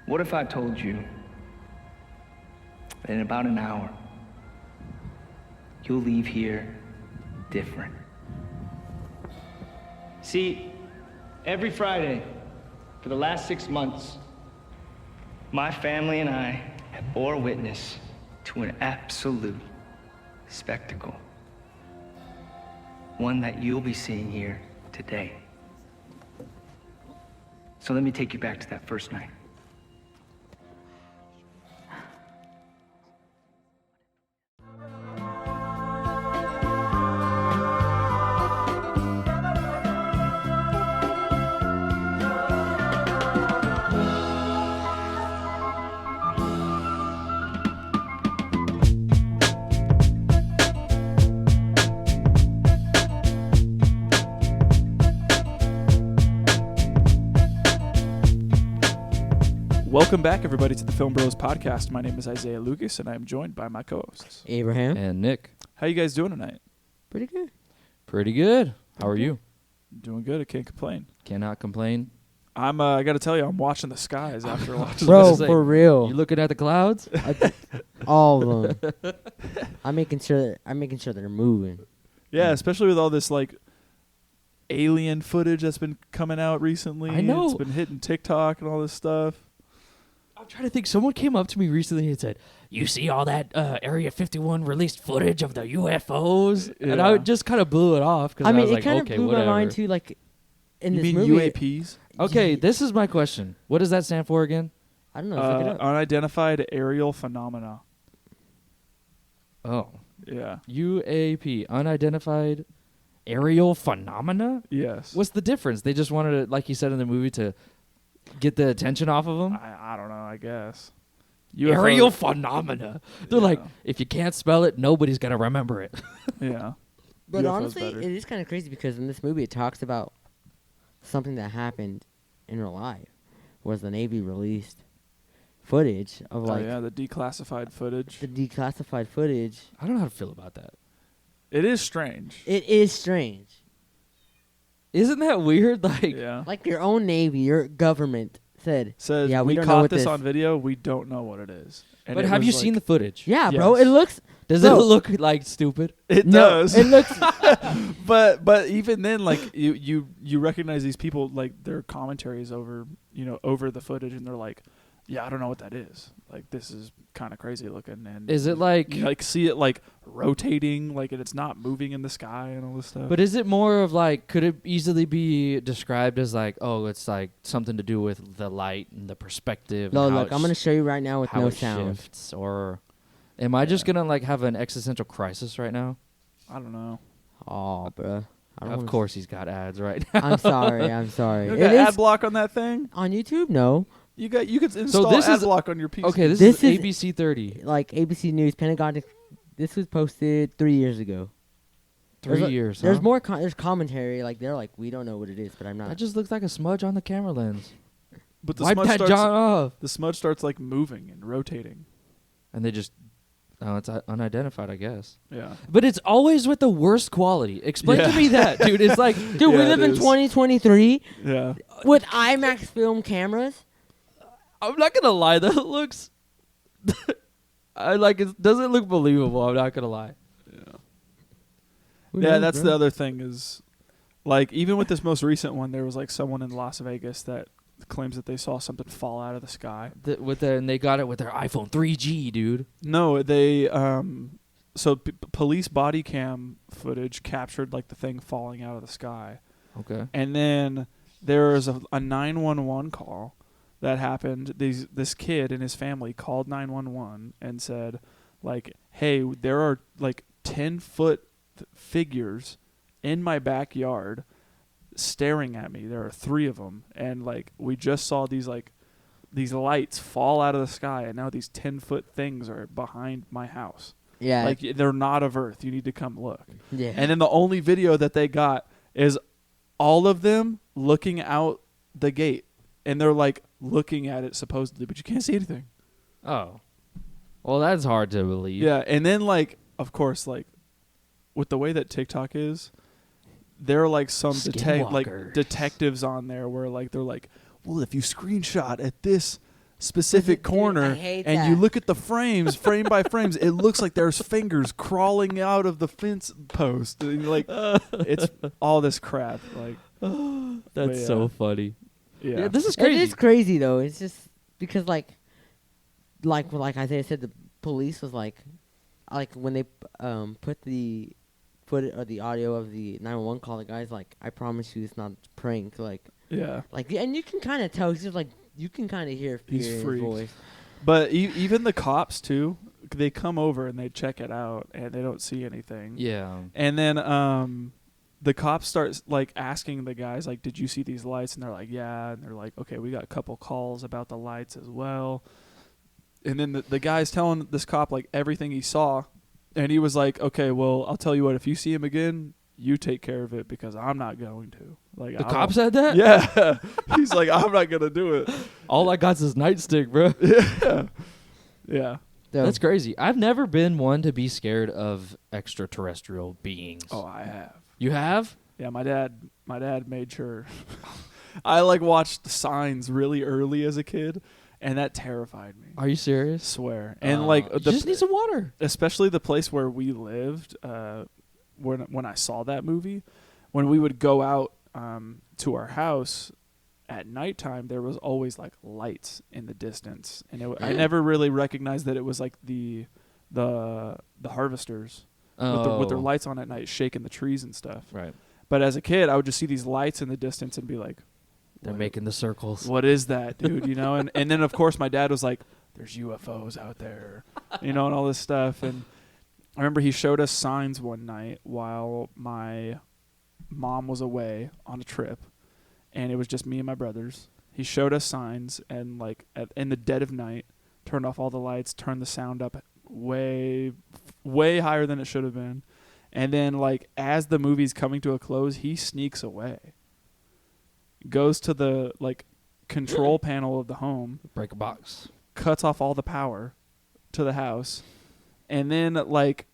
What if I told you that in about an hour, you'll leave here different? See, every Friday for the last 6 months, my family and I have bore witness to an absolute spectacle. One that you'll be seeing here today. So let me take you back to that first night. Welcome back, everybody, to the Film Bros podcast. My name is Isaiah Lucas, and I am joined by my co-hosts. Abraham. And Nick. How you guys doing tonight? Pretty good. Pretty good. How are you? Doing good. I can't complain. Cannot complain. I got to tell you, I'm watching the skies after watching Bro, this. for real. You looking at the clouds? All of them. I'm making sure they're moving. Yeah, especially with all this like alien footage that's been coming out recently. I know. It's been hitting TikTok and all this stuff. I'm trying to think. Someone came up to me recently and said, "You see all that Area 51 released footage of the UFOs?" Yeah. And I just kind of blew it off because I mean, was it like, kind okay, of blew whatever. my mind too. Like in You this mean movie, UAPs? Okay, this is my question. What does that stand for again? I don't know. Look it up. Unidentified aerial phenomena. Oh, Yeah. UAP, unidentified aerial phenomena. Yes. What's the difference? They just wanted to, like you said in the movie, to get the attention off of them. I don't know. I guess. Aerial phenomena. They're Yeah. like, if you can't spell it, nobody's gonna remember it. Yeah. But UFO's honestly, better. it is kind of crazy because in this movie it talks about something that happened in real life. Was the Navy released footage of like the declassified footage. the declassified footage? I don't know how to feel about that. It is strange. It is strange. Isn't that weird? Like, Yeah. Like your own Navy, your government said, Says yeah, we we don't know caught what this this- on video. We don't know what it is. And but it have was you like- seen the footage? yeah, bro, Yes. it looks. Does Bro. it look like stupid? It No, does. it looks. but even then, like you recognize these people, like their commentaries over the footage, and they're like, yeah, I don't know what that is. Like this is kind of crazy looking. And Is it like? you like see it like rotating, like and it's not moving in the sky and all this stuff. But is it more of like? Could it easily be described as like? Oh, it's like something to do with the light and the perspective. No, and how look, it I'm gonna show you right now with how no it sound. shifts, or am I just gonna like have an existential crisis right now? I don't know. Oh, bro. Of course, he's got ads right now. I'm sorry. I'm sorry. You It got is ad block on that thing. on YouTube. No, You could install this ad is- block on your PC. Okay, this This is is- ABC 30. like ABC News, Pentagon. This was posted 3 years ago. 3 There's a- years. There's huh? more. There's commentary. Like they're like, we don't know what it is, but I'm not. That just looks like a smudge on the camera lens. But the Wipe smudge that starts. John off. The smudge starts like moving and rotating. And they just, it's unidentified, I guess. Yeah. But it's always with the worst quality. Explain to Yeah. me that, dude. It's like, Dude, Yeah, we it live in is. 2023 Yeah. with IMAX film cameras. I'm not gonna lie, that looks. I like it. Doesn't look believable. I'm not gonna lie. Who Yeah, knows, that's bro? the other thing is, like, even with this most recent one, there was like someone in Las Vegas that claims that they saw something fall out of the sky. And they got it with their iPhone 3G, dude. No, they so police body cam footage captured like the thing falling out of the sky, Okay. and then there was a 911 call that happened. This kid and his family called 911 and said, like, hey, there are like 10-foot figures in my backyard staring at me. There are 3 of them, and like we just saw these lights fall out of the sky, and now these 10-foot things are behind my house. Yeah. Like they're not of Earth. You need to come look. yeah. And then the only video that they got is all of them looking out the gate, and they're like looking at it supposedly, but you can't see anything. Oh. Well, that's hard to believe. Yeah, and then like of course like with the way that TikTok is, there are like some Skinwalkers. detectives on there where like they're like, well, if you screenshot at this specific Dude, corner, I hate and you that. look at the frames, frame by frames, it looks like there's fingers crawling out of the fence post. And like, it's all this crap. Like, That's yeah. so funny. yeah. This is It crazy. is crazy though. It's just because like Isaiah said, the police was like when they put the footage or the audio of the 911 call, the guy's like, "I promise you, it's not a prank." Yeah. And you can kind of tell. He's just like, you can kind of hear fear He's in his freaked. voice. But even the cops too, they come over and they check it out and they don't see anything. Yeah. And then the cops start like asking the guys like, "Did you see these lights?" And they're like, "Yeah." And they're like, "Okay, we got a couple calls about the lights as well." And then the guy's telling this cop like everything he saw, and he was like, "Okay, well, I'll tell you what. If you see him again, you take care of it because I'm not going to." Like The I cop don't- said that? Yeah. He's like, "I'm not gonna do it." All I got's this nightstick, bro. Yeah. Yeah. So, That's crazy. I've never been one to be scared of extraterrestrial beings. Oh, I have. You have? Yeah, my dad made sure. I like watched the Signs really early as a kid, and that terrified me. Are you I serious? swear. And like you just need some water. especially the place where we lived, when I saw that movie, when we would go out to our house at nighttime, there was always like lights in the distance, and I never really recognized that it was like the harvesters with their lights on at night, shaking the trees and stuff. Right. But as a kid, I would just see these lights in the distance and be like, They're "What- making the circles. what is that, dude?" You know, and then of course my dad was like, "There's UFOs out there," you know, and all this stuff. And I remember he showed us signs one night while my mom was away on a trip, and it was just me and my brothers. He showed us signs, and like in the dead of night, turned off all the lights, turned the sound up way higher than it should have been. And then like as the movie's coming to a close, he sneaks away. Goes to the like control panel of the home, Break a box. cuts off all the power to the house, and then like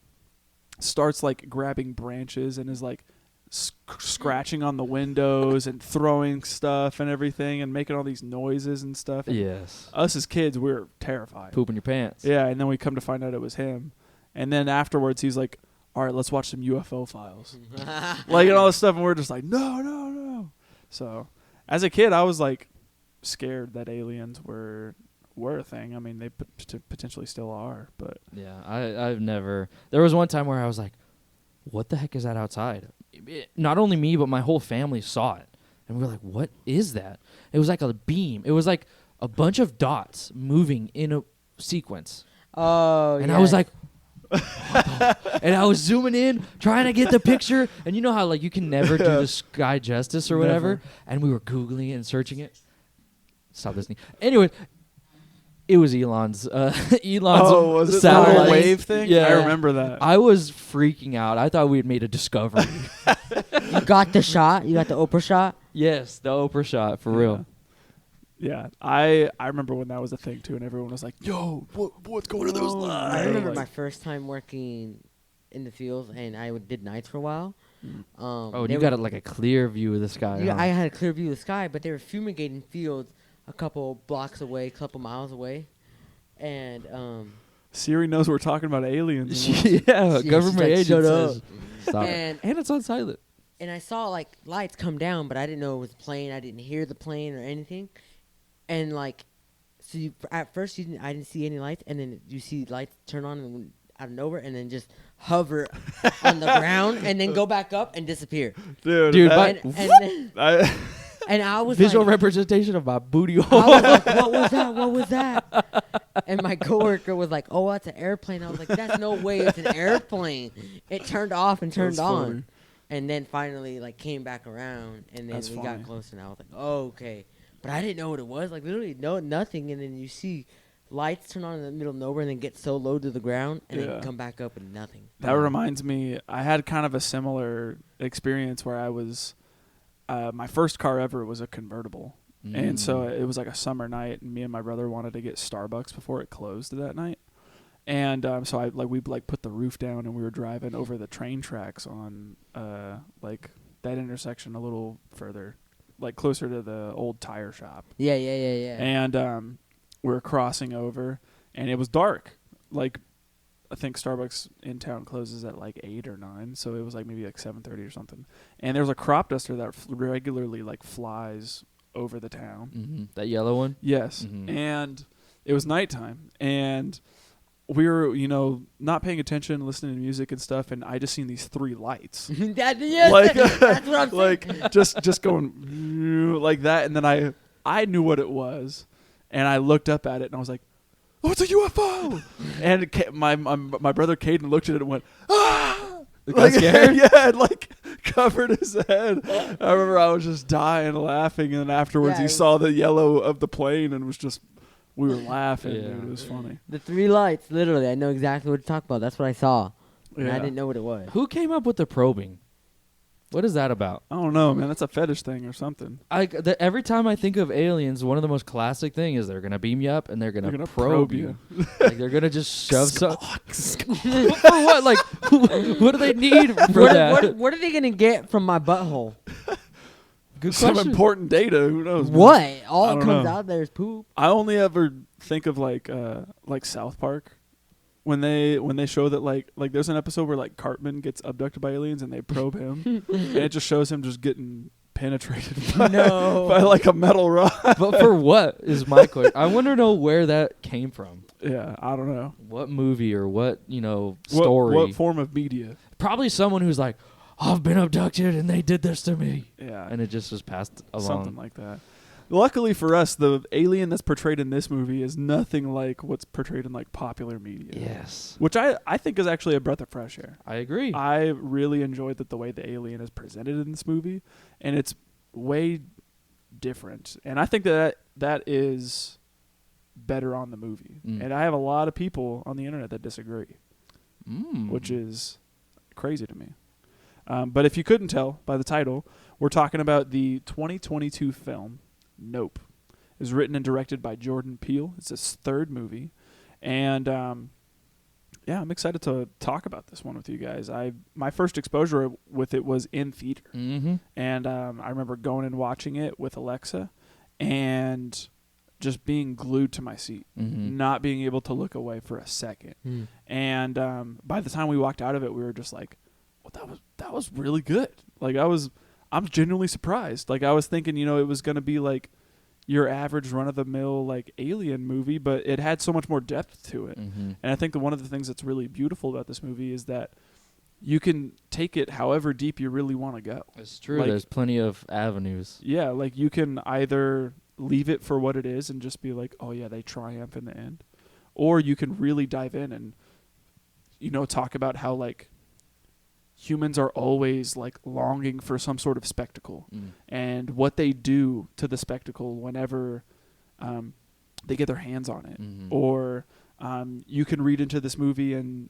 starts like grabbing branches and is like scratching on the windows and throwing stuff and everything and making all these noises and stuff. And Yes. us as kids, we were terrified. Pooping your pants. Yeah, and then we come to find out it was him. And then afterwards, he's like, "All right, let's watch some UFO files." Like, and all this stuff, and we're just like, no. So, as a kid, I was like scared that aliens were a thing. I mean, they potentially still are, but Yeah, I've never. There was one time where I was like, "What the heck is that outside?" Not only me, but my whole family saw it, and we were like, "What is that?" It was like a beam. It was like a bunch of dots moving in a sequence, Oh, and yeah. I was like, what the? And I was zooming in, trying to get the picture, and you know how like you can never do the sky justice or whatever, Never. and we were googling it and searching it. Stop listening. Anyway. It was Elon's was it the satellite little wave thing? Yeah, I remember that. I was freaking out. I thought we had made a discovery. You got the shot. You got the Oprah shot. Yes, the Oprah shot for real. Yeah, I remember when that was a thing too, and everyone was like, "Yo, what's going on those I lines?" remember Like, my first time working in the fields, and I did nights for a while. Oh, they you were- got like a clear view of the sky. Yeah, huh? I had a clear view of the sky, but they were fumigating fields a couple blocks away, a couple miles away, and Siri knows we're talking about aliens. and yeah, she's government like, agent "Shut up." says, "Stop it." and It's on silent. and I saw like lights come down, but I didn't know it was a plane. I didn't hear the plane or anything, and like, so at first I didn't see any lights, and then you see lights turn on and out of nowhere, and then just hover on the ground, and then go back up and disappear. Dude, that- And then, I, and I was Visual like, representation of my booty I hole. was like, what was that? What was that? And my coworker was like, oh, that's an airplane. I was like, that's no way it's an airplane. It turned off and turned That's on. funny. And then finally, like, came back around, and then That's we funny. got closer, and I was like, oh, okay. But I didn't know what it was. Like, literally, nothing. And then you see lights turn on in the middle of nowhere and then get so low to the ground, and Yeah. then come back up and nothing. That reminds me, I had kind of a similar experience where I was, my first car ever was a convertible. And so it was like a summer night, and me and my brother wanted to get Starbucks before it closed that night. And so we put the roof down, and we were driving over the train tracks on like that intersection a little further, like closer to the old tire shop. Yeah. And we were crossing over, and it was dark. Like, I think Starbucks in town closes at like 8 or 9, so it was like maybe like 7:30 or something. And there was a crop duster that regularly like flies over the town. Mm-hmm. That yellow one? Yes. Mm-hmm. And it was nighttime, and we were, not paying attention, listening to music and stuff, and I just seen these 3 lights. Yes, Like, that's what I'm saying. like just going like that, and then I knew what it was, and I looked up at it, and I was like, "Oh, it's a UFO!" And my brother Caden looked at it and went, "Ah!" Got scared? Yeah, and like covered his head. I remember I was just dying laughing, and then afterwards Yeah, he saw the yellow of the plane and was just, we were laughing. Yeah. Dude, it was funny. The 3 lights, literally. I know exactly what to talk about. That's what I saw. And I Yeah. didn't know what it was. Who came up with the probing? What is that about? I don't know, man. That's a fetish thing or something. Every time I think of aliens, one of the most classic thing is they're gonna beam you up and they're gonna, probe you. Like they're gonna just shove some. For what? Like, what do they need for that? What are they going to get from my butthole? Good Some question. important data. Who knows? man? What? I All that don't comes know. out there is poop. I only ever think of like South Park. When they show that like there's an episode where like Cartman gets abducted by aliens and they probe him, and it just shows him just getting penetrated by, No. by like a metal rod. But for what is my question? I want to know where that came from. Yeah, I don't know. What movie or what story? What form of media? Probably someone who's like, I've been abducted and they did this to me, Yeah, and it just was passed along. something like that. Luckily for us, the alien that's portrayed in this movie is nothing like what's portrayed in like popular media. Yes, Which I think is actually a breath of fresh air. I agree. I really enjoyed the way the alien is presented in this movie, and it's way different. And I think that is better on the movie. Mm. And I have a lot of people on the internet that disagree, Mm. which is crazy to me. But if you couldn't tell by the title, we're talking about the 2022 film Nope. It was written and directed by Jordan Peele. It's his 3rd movie. And yeah, I'm excited to talk about this one with you guys. My first exposure with it was in theater. Mm-hmm. And I remember going and watching it with Alexa and just being glued to my seat, Mm-hmm. not being able to look away for a second. And by the time we walked out of it, we were just like, well, that was really good. Like I'm genuinely surprised. Like I was thinking, it was going to be like your average run-of-the-mill like alien movie, but it had so much more depth to it. Mm-hmm. And I think that one of the things that's really beautiful about this movie is that you can take it however deep you really want to go. It's true. Like- There's plenty of avenues. Yeah, like you can either leave it for what it is and just be like, oh yeah, they triumph in the end. Or you can really dive in and, talk about how like humans are always like longing for some sort of spectacle and what they do to the spectacle whenever they get their hands on it. Mm-hmm. Or you can read into this movie and,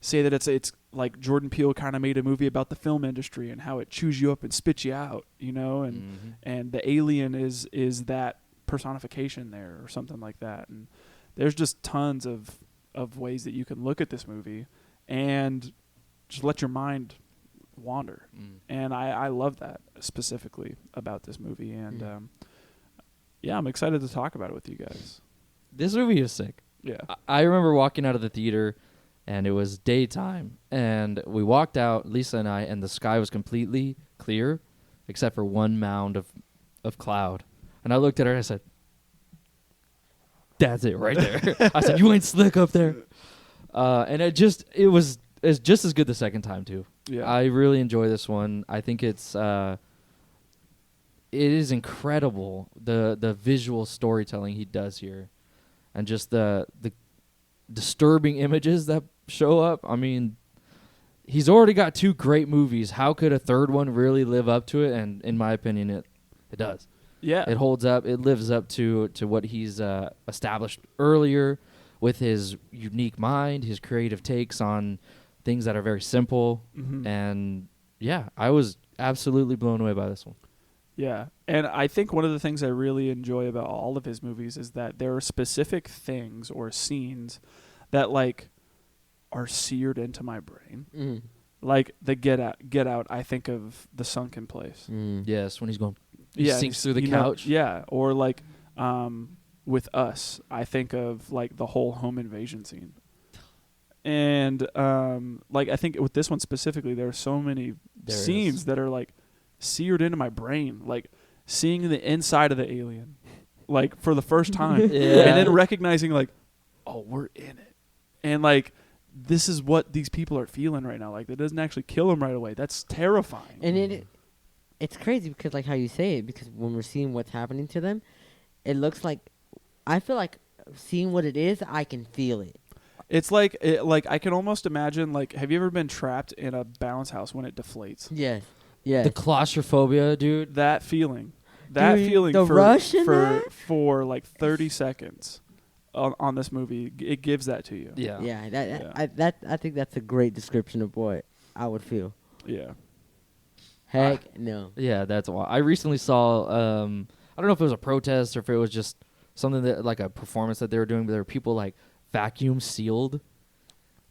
say that it's like Jordan Peele kind of made a movie about the film industry and how it chews you up and spits you out, and Mm-hmm. and the alien is that personification there or something like that. And there's just tons of ways that you can look at this movie and just let your mind wander. And I love that specifically about this movie. And yeah, I'm excited to talk about it with you guys. This movie is sick. Yeah. I remember walking out of the theater, and it was daytime, and we walked out, Lisa and I, and the sky was completely clear, except for one mound of cloud. And I looked at her and I said, "That's it right there." I said, "You ain't slick up there." And it's just as good the second time too. Yeah. I really enjoy this one. I think it is incredible the visual storytelling he does here, and just the disturbing images that show up. I mean, he's already got 2 great movies. How could a 3rd one really live up to it? And in my opinion, it does. Yeah. It holds up. It lives up to what he's established earlier with his unique mind, his creative takes on things that are very simple. Mhm. And yeah, I was absolutely blown away by this one. Yeah. And I think one of the things I really enjoy about all of his movies is that there are specific things or scenes that like are seared into my brain. Like the Get Out, I think of The Sunken Place. Yes, when he's going, he Yeah, sinks through the you know, couch. yeah. Or like with Us, I think of like the whole home invasion scene. And like I think with this one specifically, there are so many scenes that are like seared into my brain, like seeing the inside of the alien, like for the first time, and then recognizing like, oh, we're in it, and like this is what these people are feeling right now. Like it doesn't actually kill them right away. That's terrifying. And it's crazy because like how you say it, because when we're seeing what's happening to them, it looks like, I feel like seeing what it is, I can feel it. It's like I can almost imagine, like, have you ever been trapped in a bounce house when it deflates? Yes. Yes. The claustrophobia, dude. That feeling. That Dude, feeling the rush in that? for like 30 seconds on this movie, it gives that to you. Yeah. Yeah. I think that's a great description of what I would feel. Yeah. Heck no. Yeah, that's why. I recently saw, I don't know if it was a protest or if it was just something that, like a performance that they were doing, but there were people like vacuum sealed.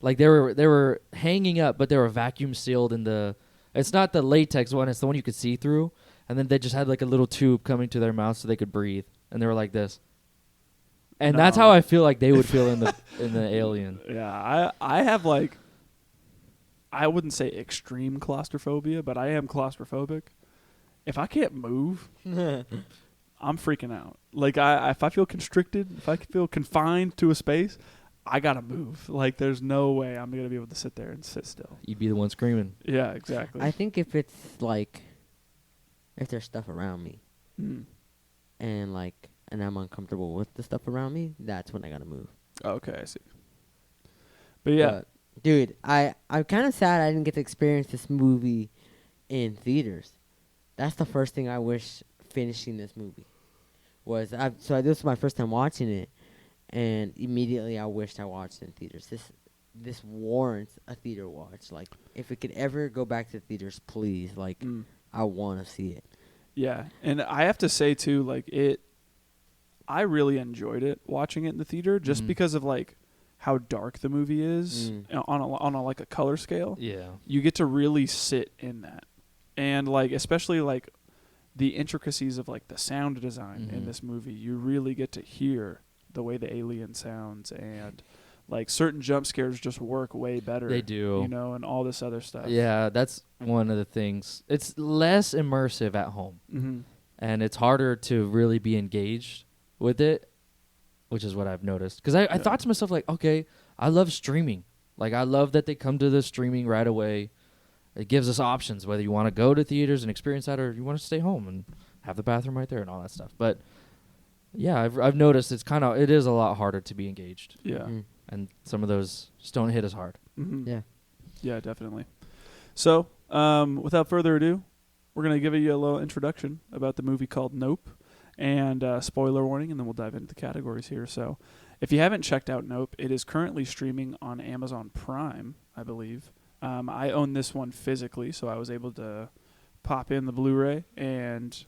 Like they were hanging up, but they were vacuum sealed in the, it's not the latex one, it's the one you could see through. And then they just had like a little tube coming to their mouth so they could breathe. And they were like this. And that's how I feel like they would feel in the alien. Yeah, I have like, I wouldn't say extreme claustrophobia, but I am claustrophobic. If I can't move, I'm freaking out. Like if I feel constricted, if I feel confined to a space, I gotta move. Like there's no way I'm gonna be able to sit there and sit still. You'd be the one screaming. Yeah, exactly. I think if it's like, if there's stuff around me, and like, and I'm uncomfortable with the stuff around me, that's when I gotta move. Okay, I see. But yeah. But, dude, I'm kind of sad I didn't get to experience this movie in theaters. That's the first thing I wish finishing this movie was. This was my first time watching it, and immediately I wished I watched it in theaters. This warrants a theater watch. Like, if it could ever go back to theaters, please. Like, I want to see it. Yeah, and I have to say too, like I really enjoyed it watching it in the theater just because of like how dark the movie is on a like a color scale. Yeah, you get to really sit in that, and like especially like the intricacies of like the sound design in this movie. You really get to hear the way the alien sounds, and like certain jump scares just work way better. They do, you know, and all this other stuff. Yeah, that's one of the things. It's less immersive at home, and it's harder to really be engaged with it, which is what I've noticed. Because I thought to myself, like, okay, I love streaming. Like, I love that they come to the streaming right away. It gives us options, whether you want to go to theaters and experience that, or you want to stay home and have the bathroom right there and all that stuff. But yeah, I've noticed it is a lot harder to be engaged. Yeah. And some of those just don't hit as hard. Yeah. Yeah, definitely. So, without further ado, we're going to give you a little introduction about the movie called Nope, and spoiler warning, and then we'll dive into the categories here. So, if you haven't checked out Nope, it is currently streaming on Amazon Prime, I believe. I own this one physically, so I was able to pop in the Blu-ray and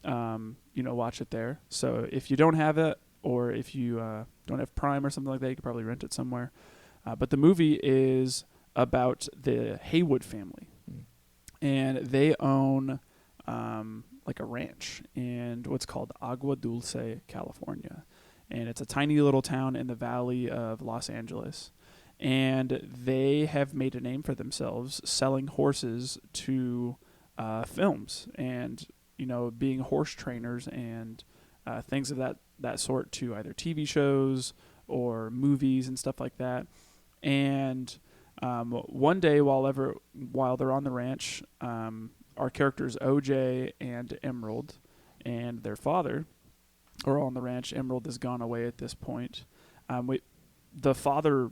watch it there. So if you don't have it, or if you don't have Prime or something like that, you could probably rent it somewhere. But the movie is about the Haywood family, and they own like a ranch in what's called Agua Dulce, California, and it's a tiny little town in the valley of Los Angeles. And they have made a name for themselves selling horses to films, and being horse trainers and things of that sort, to either TV shows or movies and stuff like that. And one day, while they're on the ranch, our characters OJ and Emerald and their father are all on the ranch. Emerald has gone away at this point. The father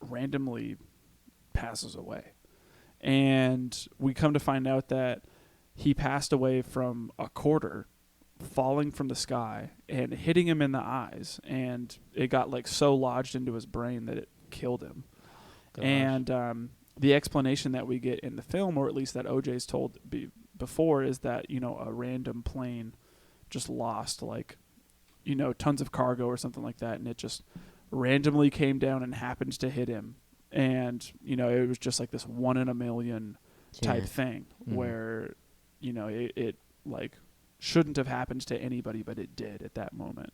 randomly passes away, and we come to find out that he passed away from a quarter falling from the sky and hitting him in the eyes, and it got like so lodged into his brain that it killed him. Gosh. And the explanation that we get in the film, or at least that OJ's told before, is that a random plane just lost like tons of cargo or something like that, and it just randomly came down and happened to hit him. And it was just like this 1 in a million type thing, where it like shouldn't have happened to anybody, but it did at that moment.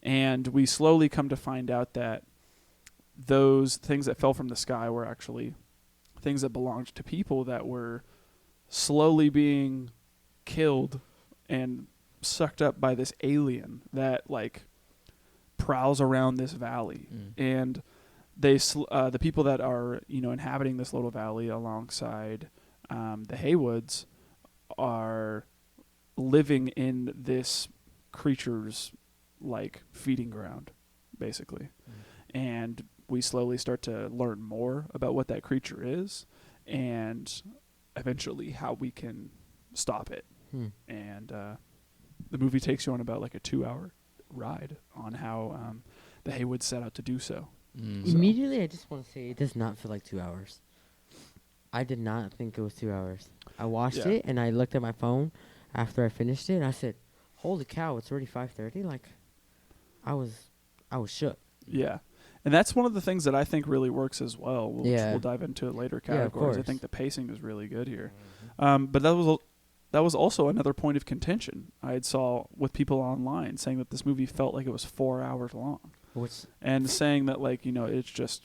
And we slowly come to find out that those things that fell from the sky were actually things that belonged to people that were slowly being killed and sucked up by this alien that like prowls around this valley. And the people that are inhabiting this little valley alongside the Haywoods are living in this creature's like feeding ground, basically. And we slowly start to learn more about what that creature is and eventually how we can stop it. And the movie takes you on about like a 2-hour ride on how the Haywoods set out to do so. Immediately, I just want to say it does not feel like 2 hours. I did not think it was 2 hours. I watched it and I looked at my phone after I finished it and I said, "Holy cow! It's already 5:30." Like, I was shook. Yeah. And that's one of the things that I think really works as well, which we'll dive into it later categories. I think the pacing is really good here. But that was also another point of contention I had saw with people online saying that this movie felt like it was 4 hours long. And saying that like, it's just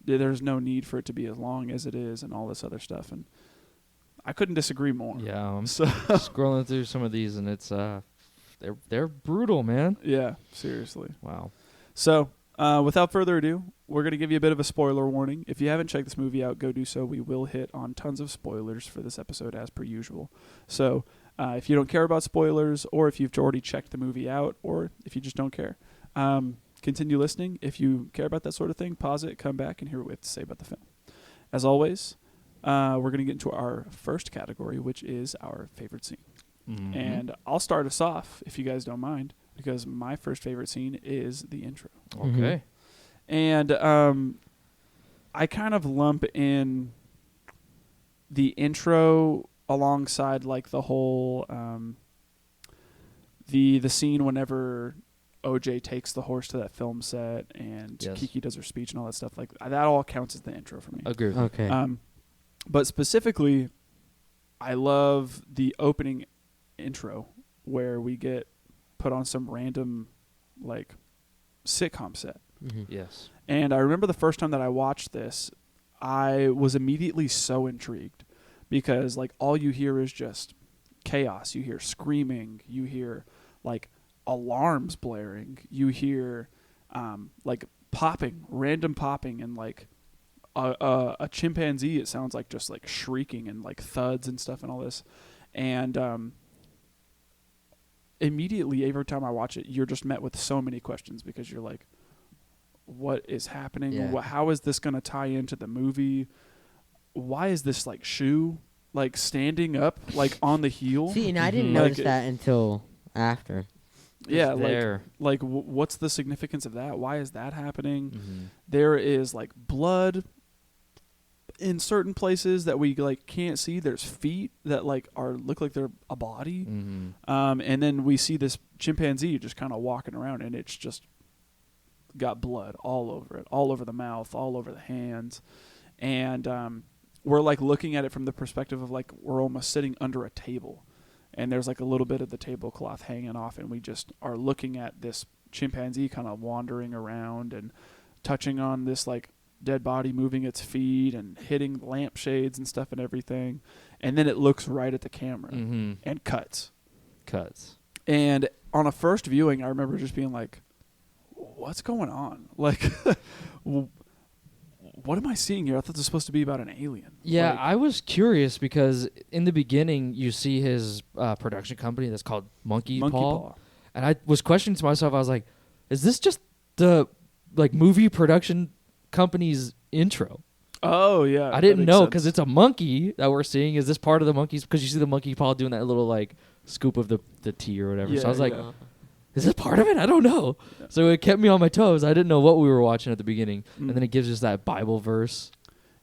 there's no need for it to be as long as it is and all this other stuff. And I couldn't disagree more. Yeah, I'm scrolling through some of these and it's they're brutal, man. Yeah, seriously. Wow. So, without further ado, we're going to give you a bit of a spoiler warning. If you haven't checked this movie out, go do so. We will hit on tons of spoilers for this episode as per usual. So, if you don't care about spoilers, or if you've already checked the movie out, or if you just don't care, continue listening. If you care about that sort of thing, pause it, come back, and hear what we have to say about the film. As always, we're going to get into our first category, which is our favorite scene. And I'll start us off, if you guys don't mind, because my first favorite scene is the intro. Okay. And I kind of lump in the intro alongside like the whole the scene whenever OJ takes the horse to that film set and Kiki does her speech and all that stuff. Like that all counts as the intro for me. Agree. Okay. But specifically, I love the opening intro where we get put on some random like sitcom set. Yes. And I remember the first time that I watched this, I was immediately so intrigued because like all you hear is just chaos. You hear screaming, you hear like alarms blaring, you hear like random popping, and like a chimpanzee, it sounds like just like shrieking and like thuds and stuff and all this. And immediately every time I watch it, you're just met with so many questions because you're like, what is happening? Yeah. How is this going to tie into the movie? Why is this like shoe like standing up like on the heel? See, and I didn't notice that until after. Yeah, there. like what's the significance of that? Why is that happening? There is like blood in certain places that we like can't see. There's feet that like look like they're a body. And then we see this chimpanzee just kind of walking around, and it's just got blood all over it, all over the mouth, all over the hands. And we're like looking at it from the perspective of like we're almost sitting under a table, and there's like a little bit of the tablecloth hanging off, and we just are looking at this chimpanzee kind of wandering around and touching on this like dead body, moving its feet and hitting lampshades and stuff and everything. And then it looks right at the camera and cuts. And on a first viewing, I remember just being like, what's going on? Like, what am I seeing here? I thought this was supposed to be about an alien. Yeah, like, I was curious because in the beginning, you see his production company that's called Monkey Paw. And I was questioning to myself, I was like, is this just the like movie production company's intro? Oh, yeah. I didn't know because it's a monkey that we're seeing. Is this part of the monkeys? Because you see the monkey paw doing that little like scoop of the tea or whatever. Yeah, so I was like, is this part of it? I don't know. Yeah. So it kept me on my toes. I didn't know what we were watching at the beginning. And then it gives us that Bible verse.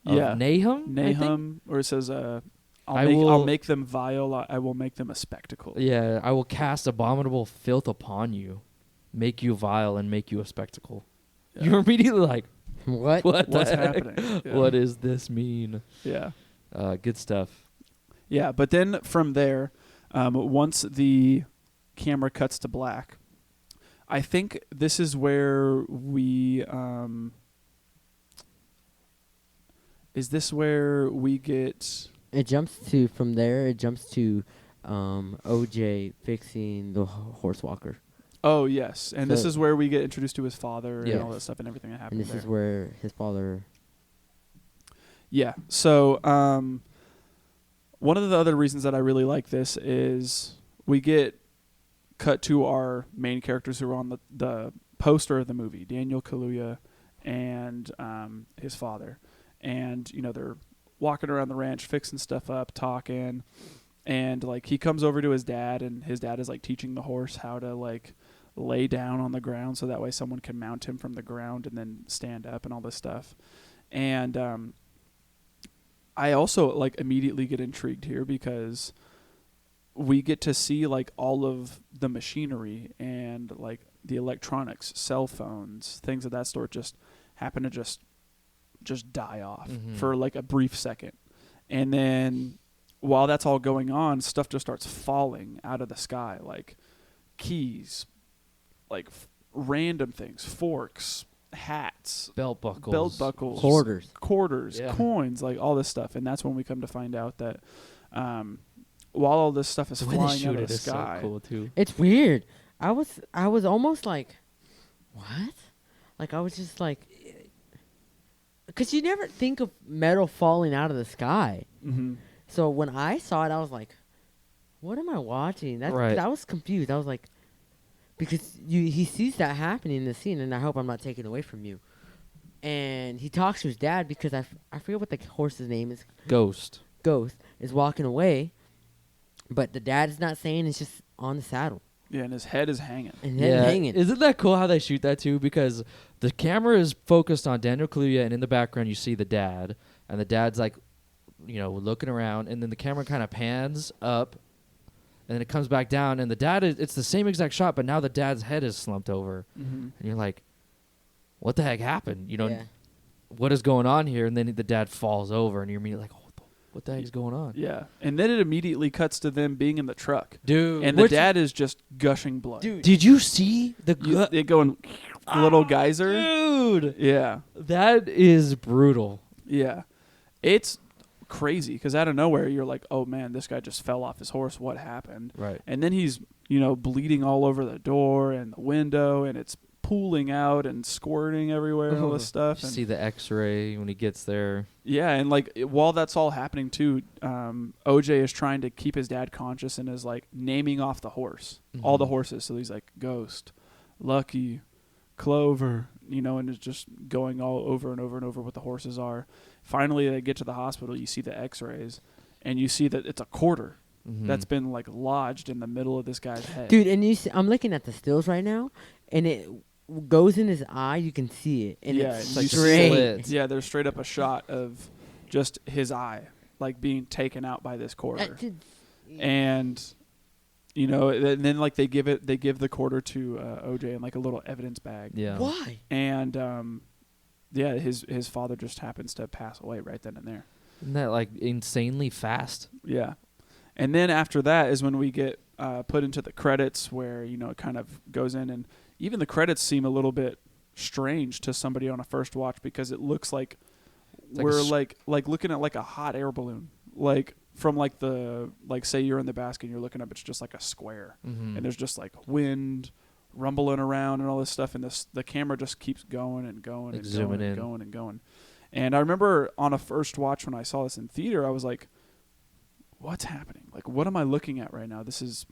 Nahum, or it says, I'll make them vile. I will make them a spectacle. Yeah, I will cast abominable filth upon you, make you vile and make you a spectacle. Yeah. You're immediately like, What's happening? Yeah. What does this mean? Yeah. Good stuff. Yeah, but then from there, once the camera cuts to black, I think this is where we is this where we get It jumps to from there. It jumps to OJ fixing the horse walker, oh yes, and this So- is where we get introduced to his father and Yes. all that stuff and everything that and happened this there. is where his father. Yeah. So one of the other reasons that I really like this is we get cut to our main characters who are on the poster of the movie, Daniel Kaluuya and his father. And, you know, they're walking around the ranch, fixing stuff up, talking. And, like, he comes over to his dad, and his dad is, like, teaching the horse how to, like, lay down on the ground so that way someone can mount him from the ground and then stand up and all this stuff. And I also, like, immediately get intrigued here because we get to see, like, all of the machinery and, like, the electronics, cell phones, things of that sort just happen to just die off for, like, a brief second. And then while that's all going on, stuff just starts falling out of the sky, like keys, like random things, forks, hats, Belt buckles. Quarters. Yeah. coins, like all this stuff. And that's when we come to find out that while all this stuff is The way they flying shoot out of it the is sky, so cool too. It's weird. I was almost like, what? Like I was just like, because you never think of metal falling out of the sky. mm-hmm. So when I saw it, I was like, what am I watching? Right. I was confused. I was like, because he sees that happening in the scene, and I hope I'm not taking away from you. And he talks to his dad because I forget what the horse's name is. Ghost. Ghost is walking away, but the dad is not saying. It's just on the saddle Yeah, and his head is hanging. and then hanging. Isn't that cool how they shoot that too? Because the camera is focused on Daniel Kaluuya, and in the background you see the dad, and the dad's like, you know, looking around, and then the camera kind of pans up, and then it comes back down, and the dad it's the same exact shot, but now the dad's head is slumped over, Mm-hmm. and you're like, what the heck happened? You know, Yeah. what is going on here? And then the dad falls over, and you're immediately like, what the heck is going on? Yeah, and then it immediately cuts to them being in the truck, Dude. and the dad is just gushing blood. Dude. Did you see the They going little geyser. Dude, Yeah, that is brutal. yeah, it's crazy because out of nowhere you're like, oh man, this guy just fell off his horse. What happened? Right. And then he's bleeding all over the door and the window, and it's pooling out and squirting everywhere and all this stuff. You And see the X-ray when he gets there. yeah, and like while that's all happening too, OJ is trying to keep his dad conscious and is like naming off the horse, all the horses. So he's like Ghost, Lucky, Clover, and it's just going all over and over and over what the horses are. Finally, they get to the hospital. You see the X-rays, and you see that it's a quarter that's been like lodged in the middle of this guy's head. Dude, and I'm looking at the stills right now, and it goes in his eye. You can see it, and Yeah, it's and you see straight. slits. Yeah, there's straight up a shot of just his eye, like being taken out by this quarter. And and then like they give the quarter to OJ in like a little evidence bag. Yeah. Why? And yeah, his father just happens to pass away right then and there. Isn't that like insanely fast? Yeah. And then after that is when we get put into the credits where it kind of goes in, and even the credits seem a little bit strange to somebody on a first watch because it looks like we're like looking at like a hot air balloon, like from like say you're in the basket and you're looking up, it's just like a square, and there's just like wind rumbling around and all this stuff, and the camera just keeps going and going Like and zooming going and in. going and going. And I remember on a first watch when I saw this in theater, I was like, what's happening? Like, what am I looking at right now? This is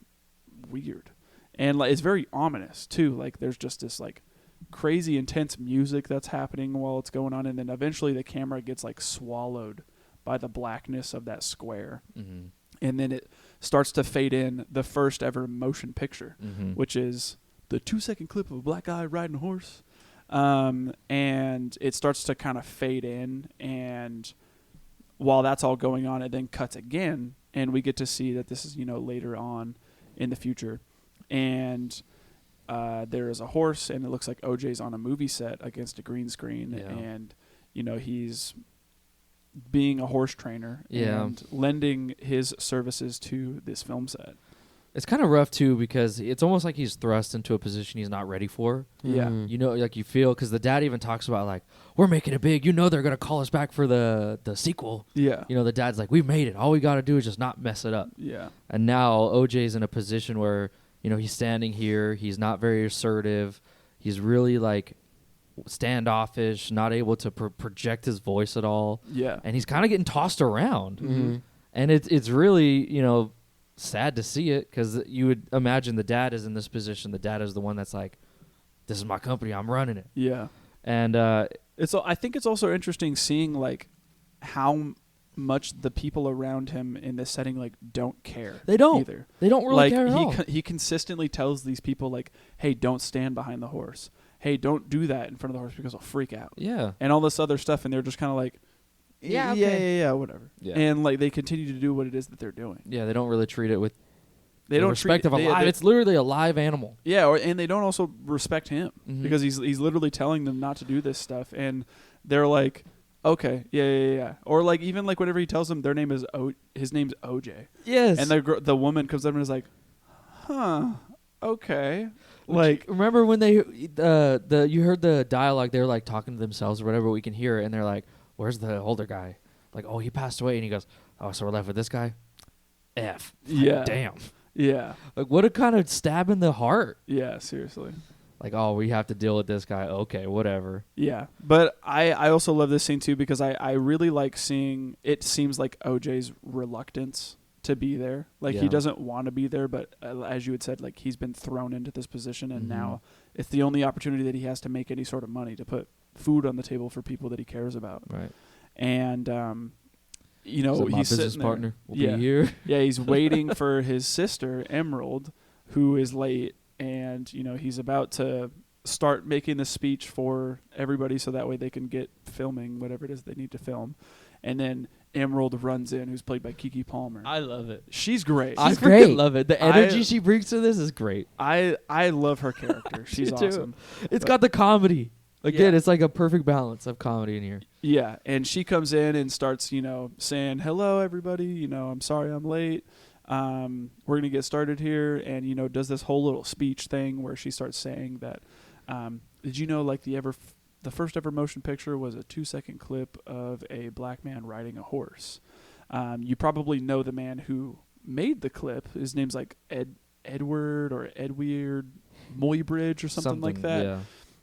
weird. And like, it's very ominous too. Like there's just this like crazy intense music that's happening while it's going on, and then eventually the camera gets like swallowed by the blackness of that square. And then it starts to fade in the first ever motion picture, which is the 2-second clip of a black guy riding a horse. And it starts to kind of fade in, and while that's all going on, it then cuts again, and we get to see that this is later on in the future. And there is a horse, and it looks like OJ's on a movie set against a green screen, and he's being a horse trainer and lending his services to this film set. It's kind of rough too because it's almost like he's thrust into a position he's not ready for. Yeah. You know, like you feel because the dad even talks about like we're making it big. You know, they're gonna call us back for the sequel. Yeah. You know, the dad's like, we've made it. All we got to do is just not mess it up. Yeah. And now OJ's in a position where, you know, he's standing here. He's not very assertive. He's really like standoffish, not able to project his voice at all. Yeah. And he's kind of getting tossed around. Mm-hmm. And it's really, you know, sad to see it because you would imagine the dad is in this position. The dad is the one that's like, this is my company. I'm running it. Yeah. And I think it's also interesting seeing like how much the people around him in this setting like don't care. They don't either. They don't really Like care at all. he consistently tells these people like, "Hey, don't stand behind the horse. Hey, don't do that in front of the horse because I'll freak out." Yeah. And all this other stuff, and they're just kind of like, Yeah, yeah, okay. yeah, whatever. Yeah. And like they continue to do what it is that they're doing. Yeah, they don't really treat it with They the don't respect treat, of a they- live. they- It's literally a live animal. Yeah, and they don't also respect him Mhm. because he's literally telling them not to do this stuff, and they're like, okay, yeah. Or like even like whenever he tells them his name's OJ, Yes. and the woman comes up and is like, huh, okay, Like, remember when they you heard the dialogue? They were like talking to themselves or whatever. We can hear it, and they're like, "Where's the older guy?" Like, "Oh, he passed away," and he goes, "Oh, so we're left with this guy." F. Yeah. Damn. yeah, Like, what a kind of stab in the heart. yeah, seriously. Like, oh, we have to deal with this guy. Okay, whatever. Yeah, but I also love this scene too because I really like seeing it seems like OJ's reluctance to be there. Like he Yeah. doesn't want to be there, but as you had said, like he's been thrown into this position and Mhm. now it's the only opportunity that he has to make any sort of money to put food on the table for people that he cares about. Right. And you know, So my he's business sitting there. partner will Yeah. be here. Yeah, he's waiting for his sister Emerald, who is late, and you know he's about to start making the speech for everybody, so that way they can get filming whatever it is they need to film. And then Emerald runs in, who's played by Keke Palmer. I love it. She's great. I She's freaking great. love it. The energy she brings to this is great. I love her character. She's Me too. awesome. It's But- got the comedy. Again, Yeah. it's like a perfect balance of comedy in here. Yeah, and she comes in and starts, you know, saying, "Hello, everybody. You know, I'm sorry I'm late. We're gonna get started here." And you know, does this whole little speech thing where she starts saying that, "Did you know, like the first ever motion picture was a 2-second clip of a black man riding a horse. You probably know the man who made the clip. His name's like Edward Muybridge or something like that." Yeah.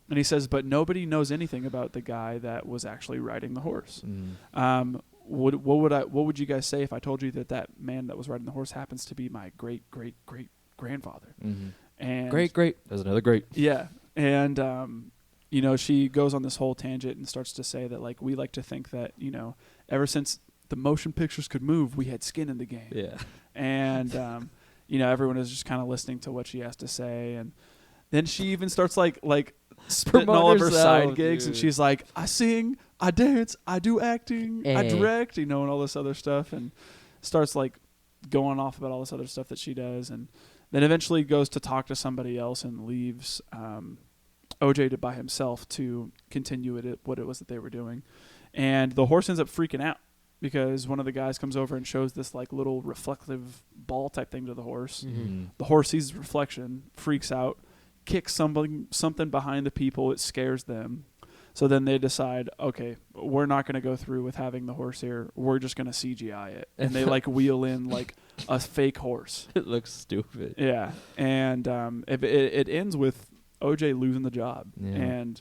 And he says, "But nobody knows anything about the guy that was actually riding the horse." Mm. What would you guys say if I told you that man that was riding the horse happens to be my great grandfather? Mm-hmm. And Great. There's another great. yeah, and you know, she goes on this whole tangent and starts to say that like we like to think that, you know, ever since the motion pictures could move, we had skin in the game. Yeah. And you know, everyone is just kind of listening to what she has to say, and then she even starts like spitting Promote all of her herself, side gigs, and dude. she's like, "I sing, I dance, I do acting, I Hey. direct," you know, and all this other stuff, and starts like going off about all this other stuff that she does, and then eventually goes to talk to somebody else and leaves OJ by himself to continue what it was that they were doing, and the horse ends up freaking out because one of the guys comes over and shows this like little reflective ball type thing to the horse. Mm-hmm. The horse sees his reflection, freaks out, kicks something behind the people. It scares them. So then they decide, okay, we're not going to go through with having the horse here. We're just going to CGI it. And they like wheel in like a fake horse. It looks stupid. Yeah. And it ends with OJ losing the job Yeah. and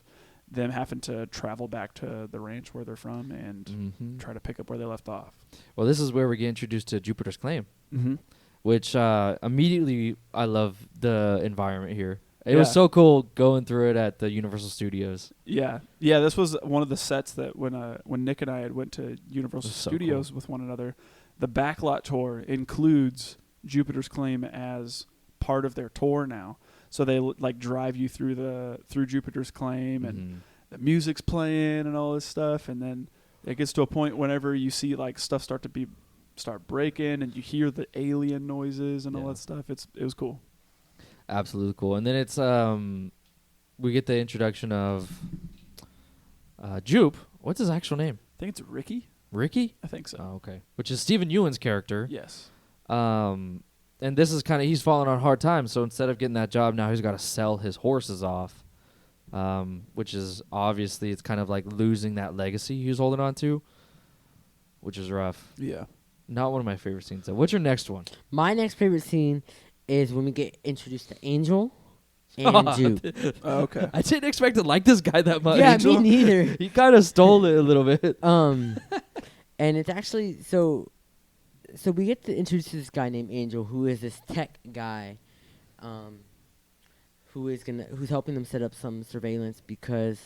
them having to travel back to the ranch where they're from and Mm-hmm. try to pick up where they left off. Well, this is where we get introduced to Jupiter's Claim, Mm-hmm. which immediately I love the environment here. It Yeah. was so cool going through it at the Universal Studios. Yeah, this was one of the sets that when Nick and I had went to Universal It was so Studios with one another, the backlot tour includes Jupiter's Claim as part of their tour now. So they like drive you through Jupiter's Claim, and Mhm. the music's playing and all this stuff, and then it gets to a point whenever you see like stuff start breaking, and you hear the alien noises and all Yeah. that stuff. It was cool. Absolutely cool. And then it's we get the introduction of Jupe. What's his actual name? I think it's Ricky. Ricky? I think so. Oh, okay. Which is Stephen Ewan's character. Yes. and this is kind of he's falling on hard times. So instead of getting that job, now he's got to sell his horses off, which is obviously it's kind of like losing that legacy he was holding on to, which is rough. Yeah. Not one of my favorite scenes. Though. What's your next one? My next favorite scene is when we get introduced to Angel and Jupe. Okay. I didn't expect to like this guy that much. Yeah, me neither. He kind of stole it a little bit. And it's actually so we get to introduce this guy named Angel, who is this tech guy, who's helping them set up some surveillance because,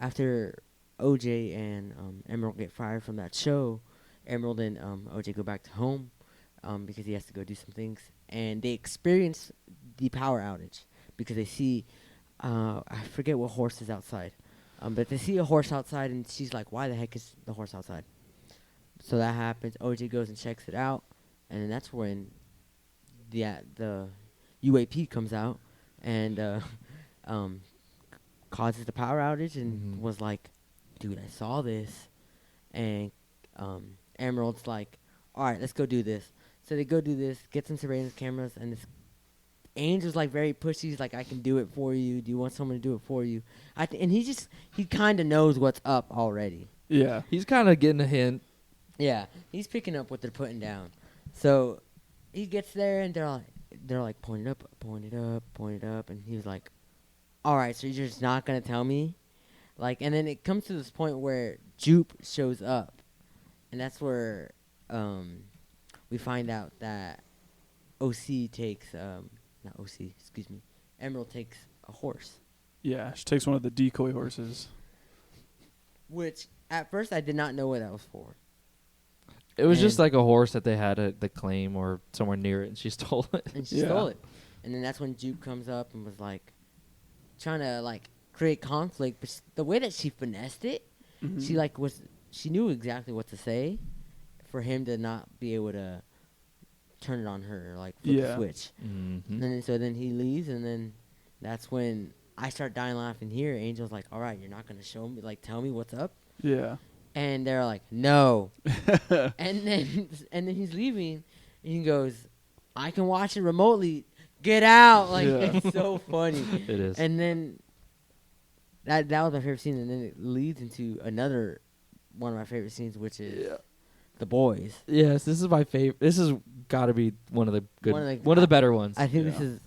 after OJ and Emerald get fired from that show, Emerald and OJ go back to home because he has to go do some things, and they experience the power outage because they see I forget what horse is outside, but they see a horse outside, and she's like, "Why the heck is the horse outside?" So that happens. OJ goes and checks it out, and then that's when the UAP comes out and causes the power outage, and was like, "Dude, I saw this," and Emerald's like, "All right, let's go do this." So they go do this, get some surveillance cameras, and this Angel's like very pushy. He's like, "I can do it for you. Do you want someone to do it for you?" And he kind of knows what's up already. Yeah. He's kind of getting a hint. Yeah, he's picking up what they're putting down. So he gets there, and they're like, point it up, and he was like, "All right, so you're just not gonna tell me?" Like, and then it comes to this point where Jupe shows up, and that's where we find out that Emerald takes a horse. Yeah. She takes one of the decoy horses. Which, at first, I did not know what that was for. It was just And- like a horse that they had at the claim or somewhere near it, and she stole it. And she Yeah. stole it. And then that's when Jupe comes up and was like, trying to, like, create conflict. But the way that she finessed it, she knew exactly what to say for him to not be able to turn it on her, or, like, flip the switch. Mm-hmm. And then, so then he leaves, and then that's when I start dying laughing here. Angel's like, "All right, you're not going to show me, like, tell me what's up?" Yeah. And they're like, "No." and then he's leaving, and he goes, "I can watch it remotely. Get out!" Like, Yeah. it's so funny. It is. And then that was my favorite scene, and then it leads into another one of my favorite scenes, which is the boys. Yes, this is my favorite. This has got to be one of the good, One of the better ones. I think Yeah. this is,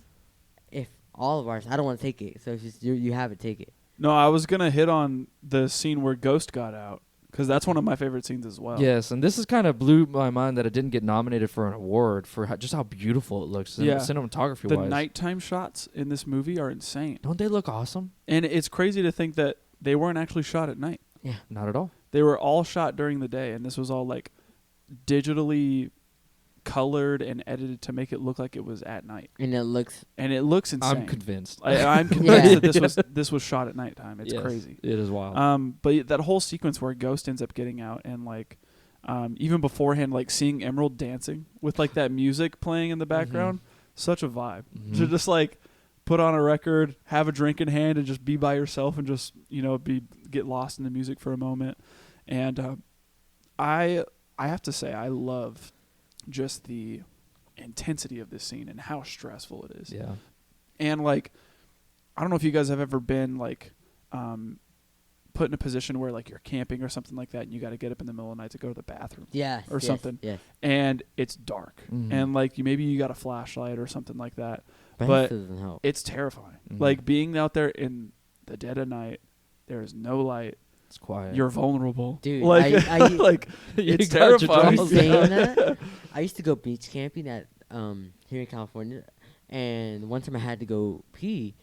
if all of ours. I don't want to take it, so it's just you have it. Take it. No, I was going to hit on the scene where Ghost got out, because that's one of my favorite scenes as well. Yes, and this is kind of blew my mind that it didn't get nominated for an award for just how beautiful it looks, Yeah. cinematography The wise. nighttime shots in this movie are insane. Don't they look awesome? And it's crazy to think that they weren't actually shot at night. Yeah. Not at all. They were all shot during the day, and this was all like digitally colored and edited to make it look like it was at night. And it looks. And it looks insane. I'm convinced. I'm convinced Yeah. that this was shot at nighttime. It's Yes, crazy. It is wild. But that whole sequence where Ghost ends up getting out, and like even beforehand, like seeing Emerald dancing with like that music playing in the background, such a vibe. Mhm. To just like put on a record, have a drink in hand, and just be by yourself, and just get lost in the music for a moment. And I have to say, I love just the intensity of this scene and how stressful it is. Yeah. And like, I don't know if you guys have ever been like put in a position where like you're camping or something like that, and you got to get up in the middle of the night to go to the bathroom, Yeah. Or something. Yeah. and it's dark, Mhm. and like maybe you got a flashlight or something like that. But But it doesn't help. It's terrifying. Mhm. Like being out there in the dead of night, there is no light. It's quiet. You're vulnerable, Dude, Like, I like You it's got your terrifying. You draws saying that? I used to go beach camping at here in California, and one time I had to go pee,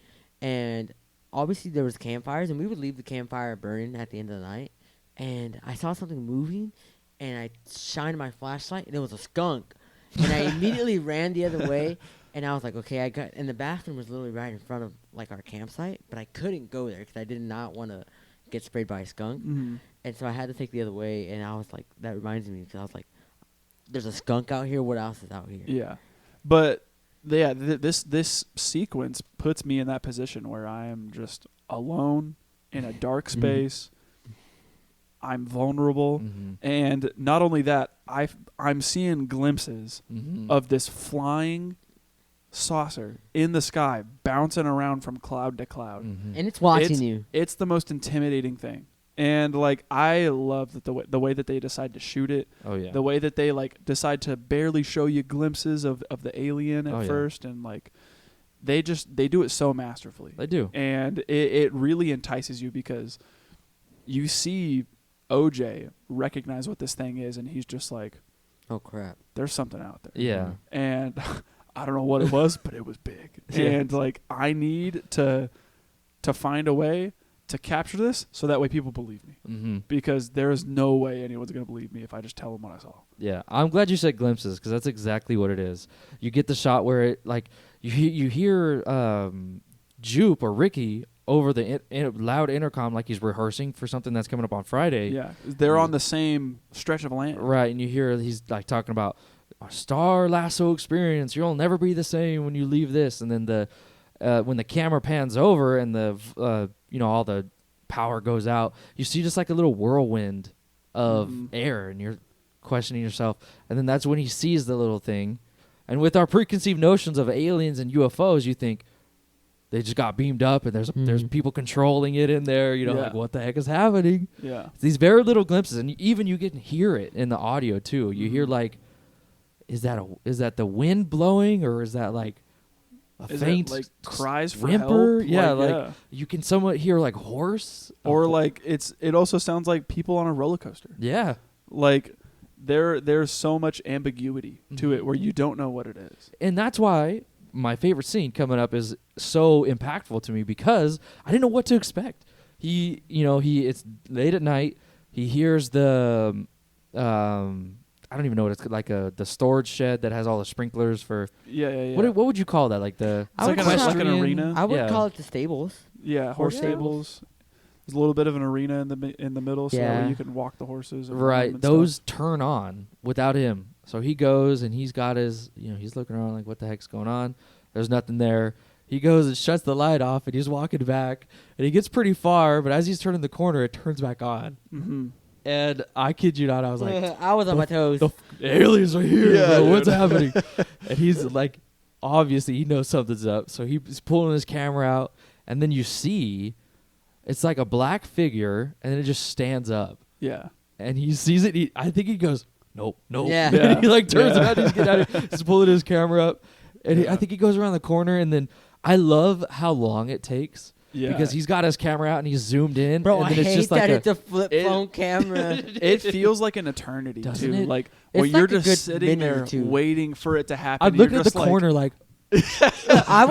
and obviously there was campfires, and we would leave the campfire burning at the end of the night, and I saw something moving, and I shined my flashlight, and it was a skunk, and I immediately ran the other way, and I was like, okay, and the bathroom was literally right in front of like our campsite, but I couldn't go there because I did not want to get sprayed by a skunk. Mhm. And so I had to take the other way, and I was like, that reminds me, because I was like, there's a skunk out here. What else is out here? Yeah, but this sequence puts me in that position where I am just alone in a dark space. I'm vulnerable. And not only that, I'm seeing glimpses of this flying saucer in the sky bouncing around from cloud to cloud. And it's watching you. It's the most intimidating thing. And like I love that the way that they decide to shoot it. Oh yeah. The way that they like decide to barely show you glimpses of the alien at first, and like they do it so masterfully. They do. And it really entices you because you see OJ recognize what this thing is, and he's just like, oh crap, there's something out there. Yeah. And I don't know what it was, but it was big. And like I need to find a way to capture this so that way people believe me. Because there is no way anyone's going to believe me if I just tell them what I saw. Yeah, I'm glad you said glimpses because that's exactly what it is. You get the shot where it like you hear Jupe or Ricky over the loud intercom like he's rehearsing for something that's coming up on Friday. Yeah, they're on the same stretch of land. Right, and you hear he's like talking about a star lasso experience. You'll never be the same when you leave this. And then when the camera pans over and the all the power goes out, you see just like a little whirlwind of air, and you're questioning yourself. And then that's when he sees the little thing. And with our preconceived notions of aliens and UFOs, you think they just got beamed up and there's people controlling it in there. Like what the heck is happening? Yeah, it's these very little glimpses, and even you can hear it in the audio too. You hear like, is that the wind blowing, or is that like a faint like cries for whimper? help? Yeah, you can somewhat hear like horse, or like it also sounds like people on a roller coaster. Yeah, like there's so much ambiguity to it where you don't know what it is. And that's why my favorite scene coming up is so impactful to me, because I didn't know what to expect. It's late at night. He hears the I don't even know what it's like, the storage shed that has all the sprinklers for. Yeah. What would you call that? Like it's like an arena. I would call it the stables. Yeah, horse stables. There's a little bit of an arena in the middle, so that way you can walk the horses. Right, those turn on without him. So he goes and he's got his, he's looking around like, what the heck's going on? There's nothing there. He goes and shuts the light off, and he's walking back, and he gets pretty far, but as he's turning the corner, it turns back on. And I kid you not, I was like, I was on my toes. The aliens are here, bro. What's happening? And he's like, obviously he knows something's up, so he's pulling his camera out, and then you see it's like a black figure, and then it just stands up. Yeah. And he sees it. I think he goes, nope. Yeah. And he like turns around, he's getting out of it, he's pulling his camera up, and I think he goes around the corner, and then I love how long it takes. Yeah. Because he's got his camera out and he's zoomed in. Bro, and then I it's hate just that like it's a flip phone camera. It feels like an eternity, doesn't too. it? Like, It's where you're like a just good sitting minute there or two. waiting for it to happen. I'm looking at the corner like, I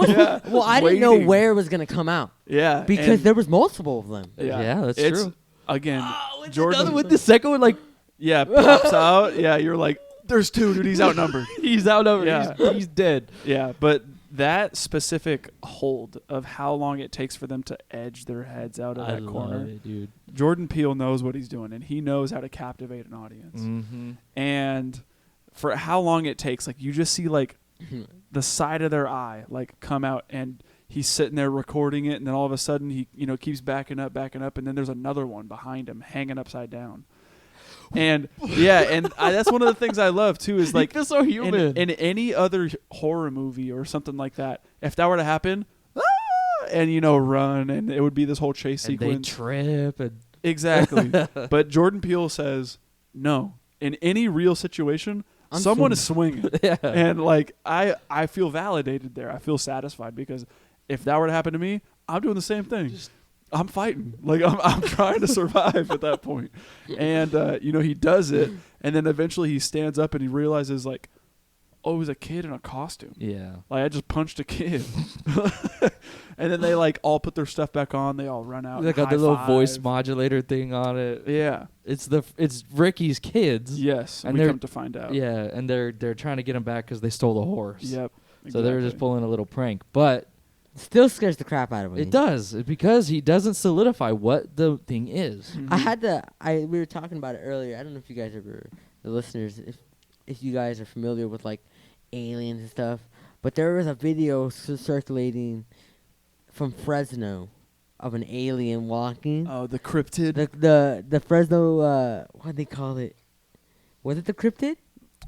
didn't know waiting. where it was gonna come out. Yeah. Because and- there was multiple of them. Yeah, that's it's, true. Again, Jordan another with the second one, like, pops out. Yeah, you're like, there's two, dude. He's outnumbered. he's outnumbered. Yeah. He's dead. Yeah, but that specific hold of how long it takes for them to edge their heads out of that corner, love it, dude. Jordan Peele knows what he's doing, and he knows how to captivate an audience. And for how long it takes, like you just see like the side of their eye like come out, and he's sitting there recording it, and then all of a sudden he keeps backing up, and then there's another one behind him hanging upside down. And that's one of the things I love too, is like feels so human. in any other horror movie or something like that, if that were to happen, and run, and it would be this whole chase And sequence. they trip and Exactly. But Jordan Peele says no. In any real situation, someone is swinging. Yeah. And like I feel validated there. I feel satisfied, because if that were to happen to me, I'm doing the same thing. I'm fighting. Like I'm trying to survive at that point. And he does it, and then eventually he stands up and he realizes like, oh, it was a kid in a costume. yeah. Like I just punched a kid. And then they like all put their stuff back on. They all run out. They and got the little high-five. voice modulator thing on it. Yeah. It's Ricky's kids. Yes. And And we they're- come to find out. Yeah, and they're trying to get him back because they stole the horse. Yep. So they were just exactly. pulling a little prank, but Still scares the crap out of me. it does because he doesn't solidify what the thing is. Mhm. We were talking about it earlier. I don't know if you guys ever, the listeners, if you guys are familiar with like aliens and stuff, but there was a video circulating from Fresno of an alien walking. Oh, the cryptid. The Fresno what they call it? Was it the cryptid?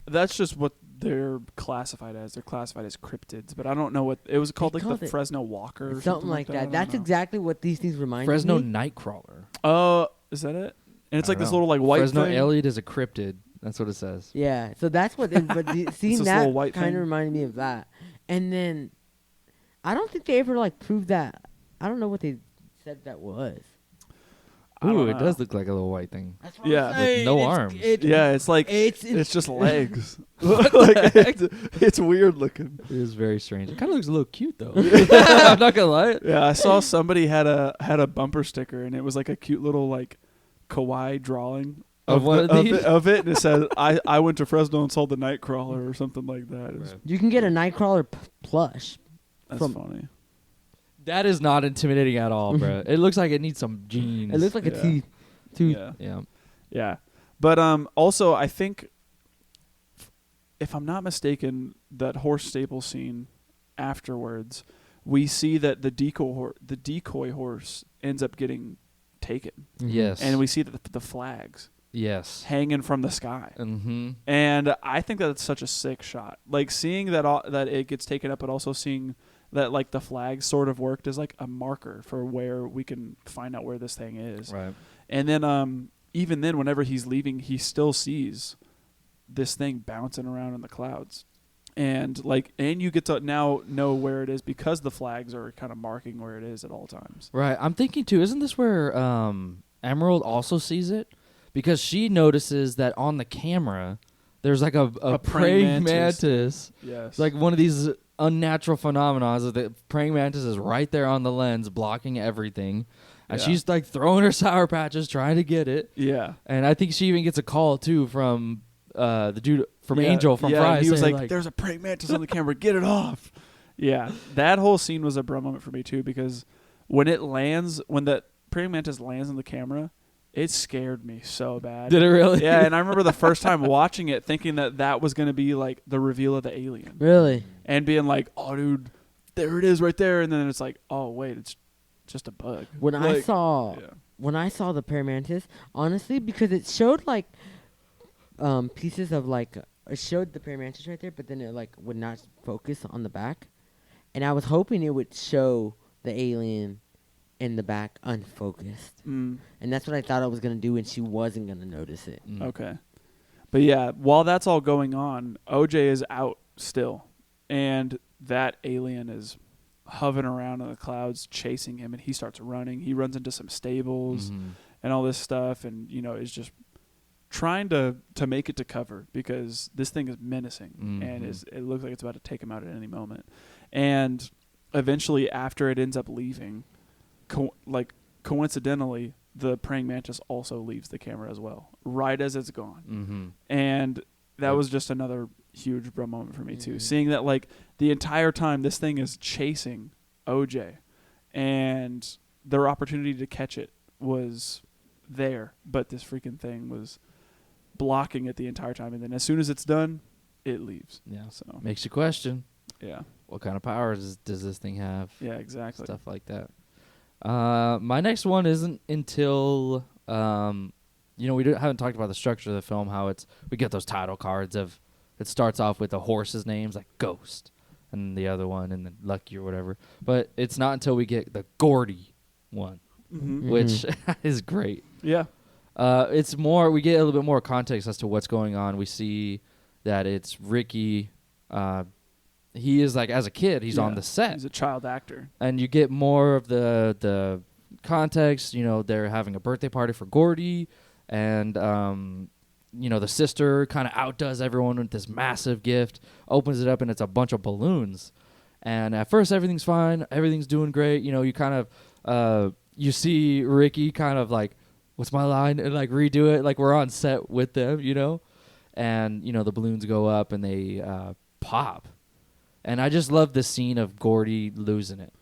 That's just what they're classified as. They're classified as cryptids, but I don't know what it was called. They Like called the it Fresno Walker, or something like I that. don't That's know. exactly what these things remind Fresno me. Nightcrawler. Oh, is that it? And it's I like don't this know. little like white Fresno thing. Elliot is a cryptid. That's what it says. Yeah, so that's what. Seeing this that little white kind thing? of reminded me of that. And then, I don't think they ever like proved that. I don't know what they said that was. I don't Ooh, it know. does look like a little white thing. That's what Yeah. I'm With saying. no It's- arms. Yeah, it's like It's it's just legs. Like it's weird looking. It is very strange. It kind of looks a little cute though. I'm not gonna lie. Yeah, I saw somebody had a bumper sticker, and it was like a cute little like kawaii drawing Of one of these? of it, and it said I went to Fresno and saw the Nightcrawler or something like that. It was- You can get a Nightcrawler plush. That's From- funny. That is not intimidating at all, bro. It looks like it needs some jeans. It looks like Yeah. a teeth. Yeah. Yeah. Yeah. But also I think if I'm not mistaken, that horse stable scene afterwards, we see that the decoy horse ends up getting taken. Yes. And we see the flags yes. hanging from the sky. Mm-hmm. And I think that's such a sick shot. Like seeing that that it gets taken up, but also seeing that like the flags sort of worked as like a marker for where we can find out where this thing is. Right. And then even then, whenever he's leaving, he still sees this thing bouncing around in the clouds. And you get to now know where it is because the flags are kind of marking where it is at all times. Right. I'm thinking too. Isn't this where Emerald also sees it? Because she notices that on the camera, there's like a praying mantis. Yes. It's like one of these unnatural phenomena. That the praying mantis is right there on the lens, blocking everything. And Yeah. she's like throwing her Sour Patches, trying to get it. Yeah. And I think she even gets a call too from the dude from Yeah, Angel from yeah, Fry. he was saying, like, "There's a praying mantis on the camera. Get it off." Yeah, that whole scene was a bro moment for me too because when that praying mantis lands on the camera, it scared me so bad. Did it really? Yeah, and I remember the first time watching it, thinking that was going to be like the reveal of the alien, Really? and being like, "Oh, dude, there it is, right there," and then it's like, "Oh, wait, it's just a bug." When I saw yeah. the Paramantis, honestly, because it showed like pieces of like it showed the Paramantis right there, but then it like would not focus on the back, and I was hoping it would show the alien in the back unfocused, and that's what I thought it was gonna do, and she wasn't gonna notice it. Mm. Okay. But yeah, while that's all going on, OJ is out still. And that alien is hovering around in the clouds, chasing him, and he starts running. He runs into some stables Mhm. and all this stuff, and, is just trying to make it to cover because this thing is menacing and it looks like it's about to take him out at any moment. And eventually, after it ends up leaving, coincidentally, the praying mantis also leaves the camera as well, right as it's gone. Mm-hmm. And that Yep. was just another huge bro moment for me too. Mhm. Seeing that like the entire time this thing is chasing OJ, and their opportunity to catch it was there, but this freaking thing was blocking it the entire time. And then as soon as it's done, it leaves. Yeah. So Makes you question yeah, what kind of powers does this thing have? yeah, exactly. Stuff like that. My next one isn't until haven't talked about the structure of the film. How we get those title cards of it starts off with the horse's names like Ghost, and the other one and then Lucky or whatever. But it's not until we get the Gordy one, Mm-hmm. which is great. Yeah, It's more we get a little bit more context as to what's going on. We see that it's Ricky. He is like as a kid, he's on the set. He's a child actor. And you get more of the context. They're having a birthday party for Gordy, and the sister kind of outdoes everyone with this massive gift, opens it up, and it's a bunch of balloons. And at first, everything's fine, everything's doing great. You kind of you see Ricky kind of like, "What's my line?" and like redo it, like we're on set with them, And the balloons go up and they pop. And I just love the scene of Gordy losing it.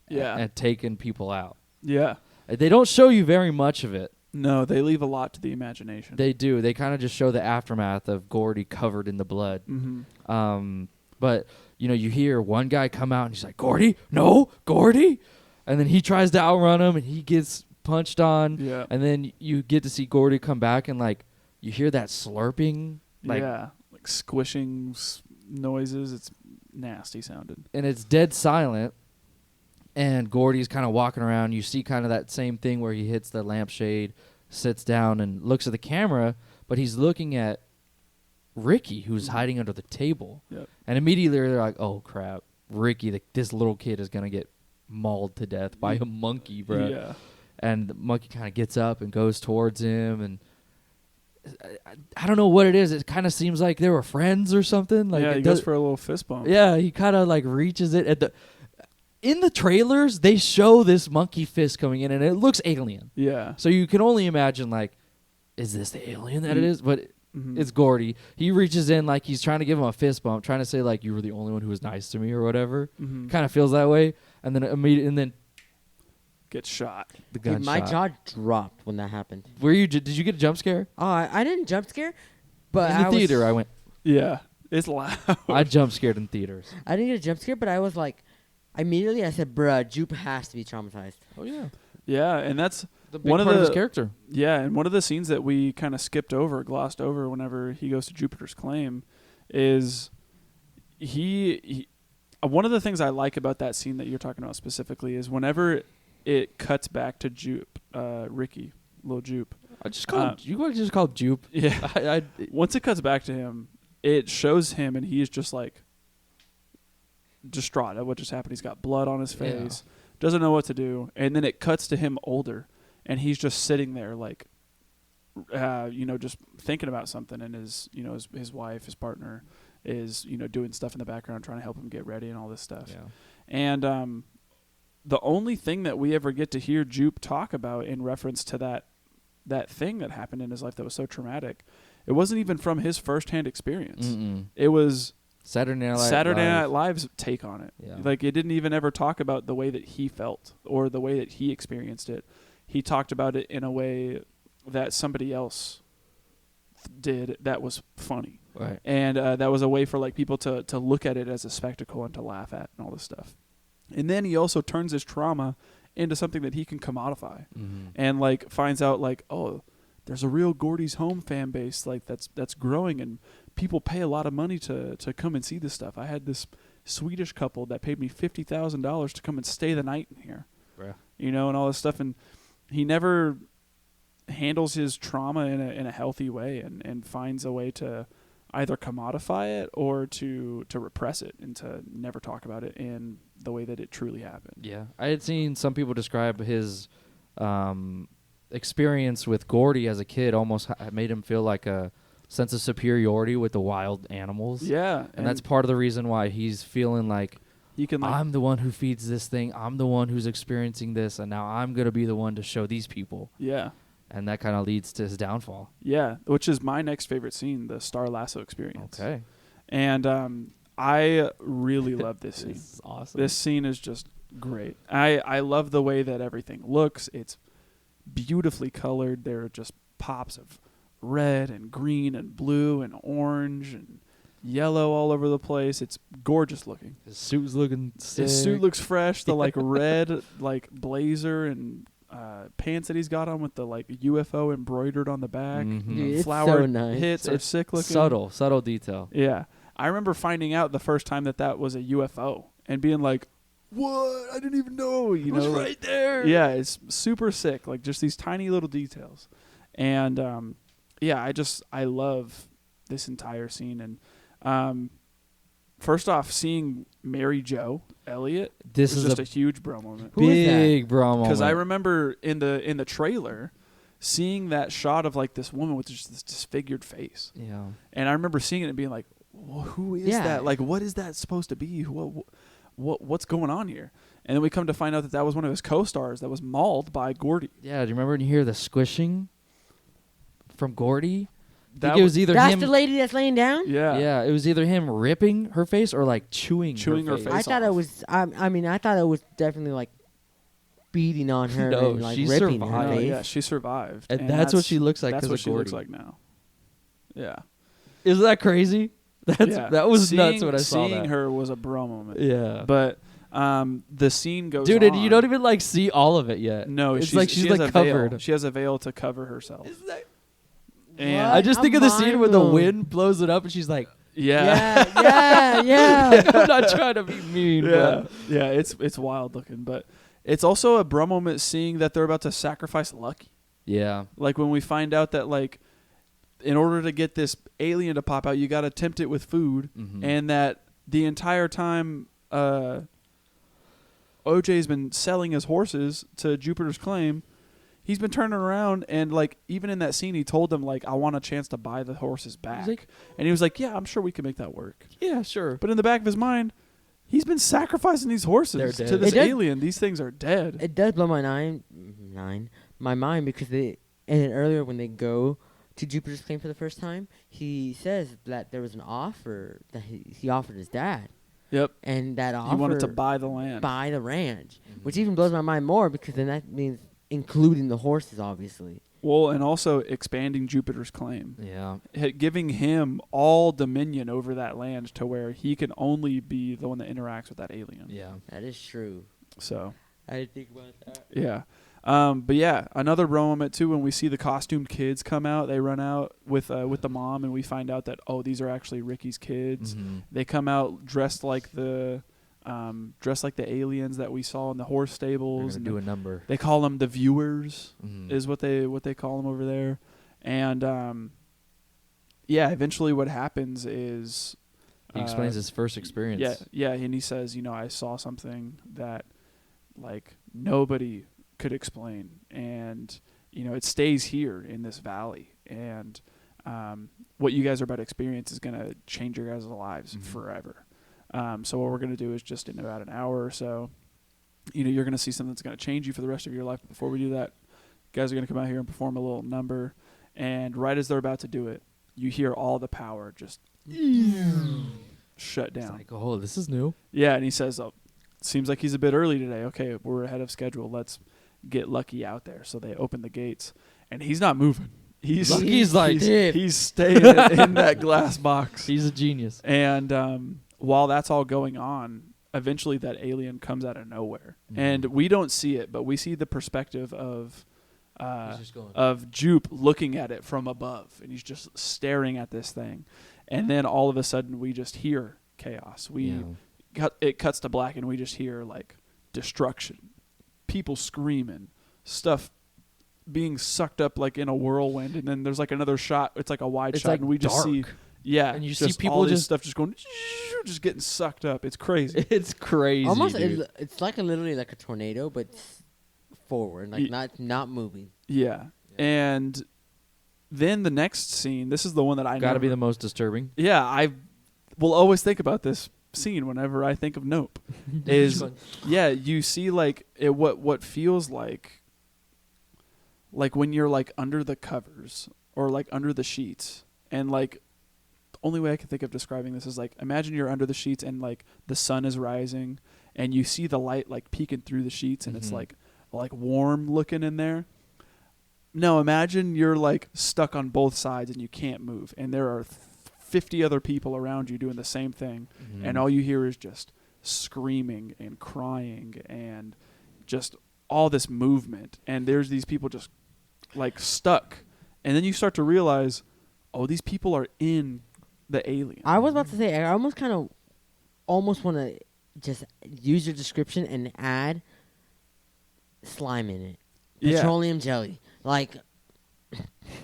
Yeah. And taking people out. Yeah. They don't show you very much of it. No, they leave a lot to the imagination. They do. They kind of just show the aftermath of Gordy covered in the blood. Mm-hmm. But, you hear one guy come out and he's like, "Gordy? No, Gordy?" and then he tries to outrun him, and he gets punched on. Yeah. And then you get to see Gordy come back, and like you hear that slurping, like like squishing noises. It's nasty sounding. and it's dead silent. And Gordy's kind of walking around. You see kind of that same thing where he hits the lampshade, sits down, and looks at the camera, but he's looking at Ricky, who's hiding under the table. Yep. And immediately they're like, "Oh crap, Ricky! This little kid is gonna get mauled to death by a monkey, bro." Yeah. And the monkey kind of gets up and goes towards him, and I don't know what it is. It kind of seems like they were friends or something. Like yeah, it he goes for a little fist bump. Yeah, he kind of like reaches it at the. In the trailers, they show this monkey fist coming in, and it looks alien. Yeah. So you can only imagine, like, is this the alien that it is? But Mhm. it's Gordy. He reaches in like he's trying to give him a fist bump, trying to say like you were the only one who was nice to me or whatever. Mhm. Kind of feels that way, and then immediately, Gets shot. the Dude, gunshot. my jaw dropped when that happened. Were you? Did you get a jump scare? Oh, I didn't jump scare, but In the theater, I went. Yeah. It's loud. I jump scared in theaters. I didn't get a jump scare, but I was like, immediately I said, "Bruh, Jupe has to be traumatized." Oh yeah, Yeah, and that's the big one of part of his the- character. yeah, and one of the scenes that we kind of glossed over whenever he goes to Jupiter's Claim is he one of the things I like about that scene that you're talking about specifically is whenever it cuts back to Jupe, Ricky, little Jupe. I just called you. Just called Jupe. Yeah. Once it cuts back to him, it shows him and he's just like distraught at what just happened. He's got blood on his face, doesn't know what to do, and then it cuts to him older, and he's just sitting there like, just thinking about something, and his wife, his partner, is doing stuff in the background trying to help him get ready and all this stuff. Yeah. And the only thing that we ever get to hear Jupe talk about in reference to that thing that happened in his life that was so traumatic, it wasn't even from his firsthand experience. Mm-mm. It was Saturday Night Live's take on it. Yeah. Like, it didn't even ever talk about the way that he felt or the way that he experienced it. He talked about it in a way that somebody else did that was funny. Right. And that was a way for like people to look at it as a spectacle and to laugh at and all this stuff. And then he also turns his trauma into something that he can commodify and like finds out like, oh, there's a real Gordy's Home fan base like that's growing, and people pay a lot of money to come and see this stuff. I had this Swedish couple that paid me $50,000 to come and stay the night in here, and all this stuff. And he never handles his trauma in a healthy way and finds a way to either commodify it or to repress it and to never talk about it in the way that it truly happened. Yeah. I had seen some people describe his experience with Gordy as a kid almost made him feel like a sense of superiority with the wild animals. Yeah. And that's part of the reason why he's feeling like, he can like, I'm the one who feeds this thing. I'm the one who's experiencing this, and now I'm going to be the one to show these people. Yeah. And that kind of leads to his downfall. Yeah, which is my next favorite scene, the Star Lasso experience. Okay. And I really love this scene. This is awesome. This scene is just great. I love the way that everything looks. It's beautifully colored. There are just pops of red and green and blue and orange and yellow all over the place. It's gorgeous looking. His suit's looking sick. His suit looks fresh. The like red like blazer and pants that he's got on with the like UFO embroidered on the back. Mhm. Dude, it's Flower so nice. hits are It's sick looking. Subtle detail. Yeah. I remember finding out the first time that was a UFO and being like, what? I didn't even know. It was like, right there. Yeah, it's super sick. Like just these tiny little details. And I love this entire scene. And first off, seeing Mary Jo Elliott, This was is just a huge bro moment. Who is that? big bro moment. Because I remember in the trailer seeing that shot of like this woman with just this disfigured face. Yeah. And I remember seeing it and being like, well, who is Yeah. that? Like, what is that supposed to be? What's going on here? And then we come to find out that was one of his co-stars that was mauled by Gordy. Yeah. Do you remember when you hear the squishing from Gordy? I That think it was either That's him. the lady that's laying down. Yeah. It was either him ripping her face or like chewing her face. face. I thought off. it was. I thought it was definitely like beating on her No, and like she ripping survived. her Oh, face. yeah, she survived. And that's what she looks like That's 'cause what of she looks Gordy. like now. Yeah. Isn't that crazy? Yeah. That was nuts Seeing- when I saw Seeing that. her was a bro moment. Yeah. But The scene goes Dude, on. and you don't even like see all of it yet. No, it's she's, like she she's has like a veil. covered. She has a veil to cover herself. And I just think of the scene where the mind-blown. wind blows it up, and she's like, Yeah. I'm not trying to be mean, yeah, but yeah. It's wild looking, but it's also a bro moment seeing that they're about to sacrifice Lucky. yeah, Like when we find out that like, in order to get this alien to pop out, you got to tempt it with food, Mhm. and that the entire time, OJ's been selling his horses to Jupiter's Claim. He's been turning around and like even in that scene, he told them like, "I want a chance to buy the horses back," like- and he was like, "Yeah, I'm sure we can make that work." yeah, sure. But in the back of his mind, he's been sacrificing these horses They're to dead. this It does- alien. These things are dead. It does blow my my mind because and then earlier when they go to Jupiter's Claim for the first time, he says that there was an offer that he offered his dad, Yep. and that offer He wanted to buy the land. buy the ranch, which even blows my mind more because then that means including the horses, obviously. Well, and also expanding Jupiter's Claim. Yeah, Giving him all dominion over that land to where he can only be the one that interacts with that alien. yeah. That is true. So, I didn't think about that. yeah. But yeah, another bro moment too when we see the costumed kids come out. They run out with the mom, and we find out that these are actually Ricky's kids. Mhm. They come out dressed like the aliens that we saw in the horse We're stables. gonna And do a number. they call them the viewers, Mhm. is what they call them over there. And yeah, eventually what happens is He explains his first experience. yeah, and he says, I saw something that like nobody could explain, and it stays here in this valley, and what you guys are about to experience is gonna change your guys' lives Mhm. forever. So what we're gonna do is just in about an hour or so, you're gonna see something that's gonna change you for the rest of your life. But before we do that, guys are gonna come out here and perform a little number, and right as they're about to do it, you hear all the power just shut It's down. like, oh, this is new. Yeah, and he says, seems like he's a bit early today. Okay, we're ahead of schedule. Let's get Lucky out there. So they open the gates, and he's not moving. Lucky's like, he's staying in that glass box. He's a genius. And while that's all going on, eventually that alien comes out of nowhere. Mhm. And we don't see it, but we see the perspective of He's just going. Jupe looking at it from above, and he's just staring at this thing. And then all of a sudden we just hear chaos. It cuts to black, and we just hear like destruction, people screaming, stuff being sucked up like in a whirlwind, and then there's like another shot. It's like a wide It's shot, like and we just see, dark. yeah, And you see just people all this just- stuff just going, just getting sucked up. It's crazy. It's crazy. Almost, dude. it's like literally like a tornado, but forward, like not moving. Yeah, and then the next scene. This is the one that I Got to be never- the most disturbing. Yeah, I will always think about this scene whenever I think of Nope. Is yeah, you see like what feels like when you're like under the covers or like under the sheets, and like the only way I can think of describing this is like imagine you're under the sheets and like the sun is rising and you see the light like peeking through the sheets, and it's Mhm. like warm looking in there. No, imagine you're like stuck on both sides and you can't move, and there are 50 other people around you doing the same thing, Mhm. and all you hear is just screaming and crying and just all this movement, and there's these people just like stuck, and then you start to realize, these people are in the alien. I was about to say, I almost want to just use your description and add slime in it. Yeah. Petroleum jelly. Like,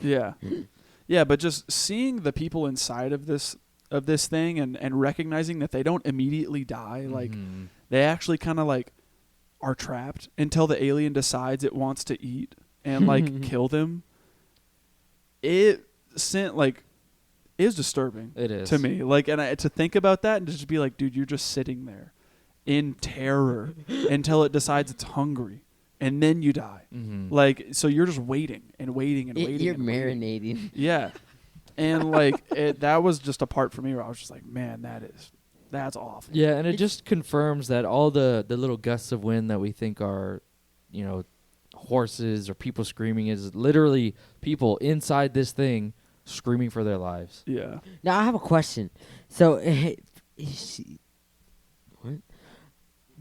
Yeah. Yeah, but just seeing the people inside of this thing and recognizing that they don't immediately die, like Mhm. they actually kind of like are trapped until the alien decides it wants to eat and like kill them. It sent like it was disturbing It is. to me. Like, and to think about that and to just be like, dude, you're just sitting there in terror until it decides it's hungry, and then you die. Mhm. Like, so you're just waiting and waiting and waiting. you're and waiting. marinating. Yeah. And like that was just a part for me where I was just like, man, that's awful. Yeah, and it just confirms that all the little gusts of wind that we think are, horses or people screaming is literally people inside this thing screaming for their lives. Yeah. Now I have a question. So, what?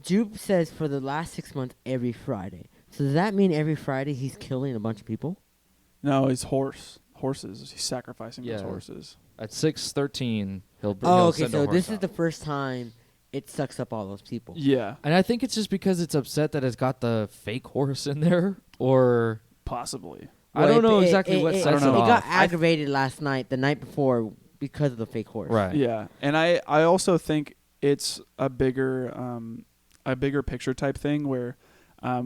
Jupe says for the last 6 months every Friday. So does that mean every Friday he's killing a bunch of people? No, it's horses. He's sacrificing those Yeah. horses. At 6:13, he'll Oh, okay. send a So horse this is out. the first time it sucks up all those people. Yeah, And I think it's just because it's upset that it's got the fake horse in there, or possibly. I don't know It- exactly what it, sets it it It off. got aggravated last night, the night before, because of the fake horse. Right. Yeah, and I also think it's a bigger picture type thing where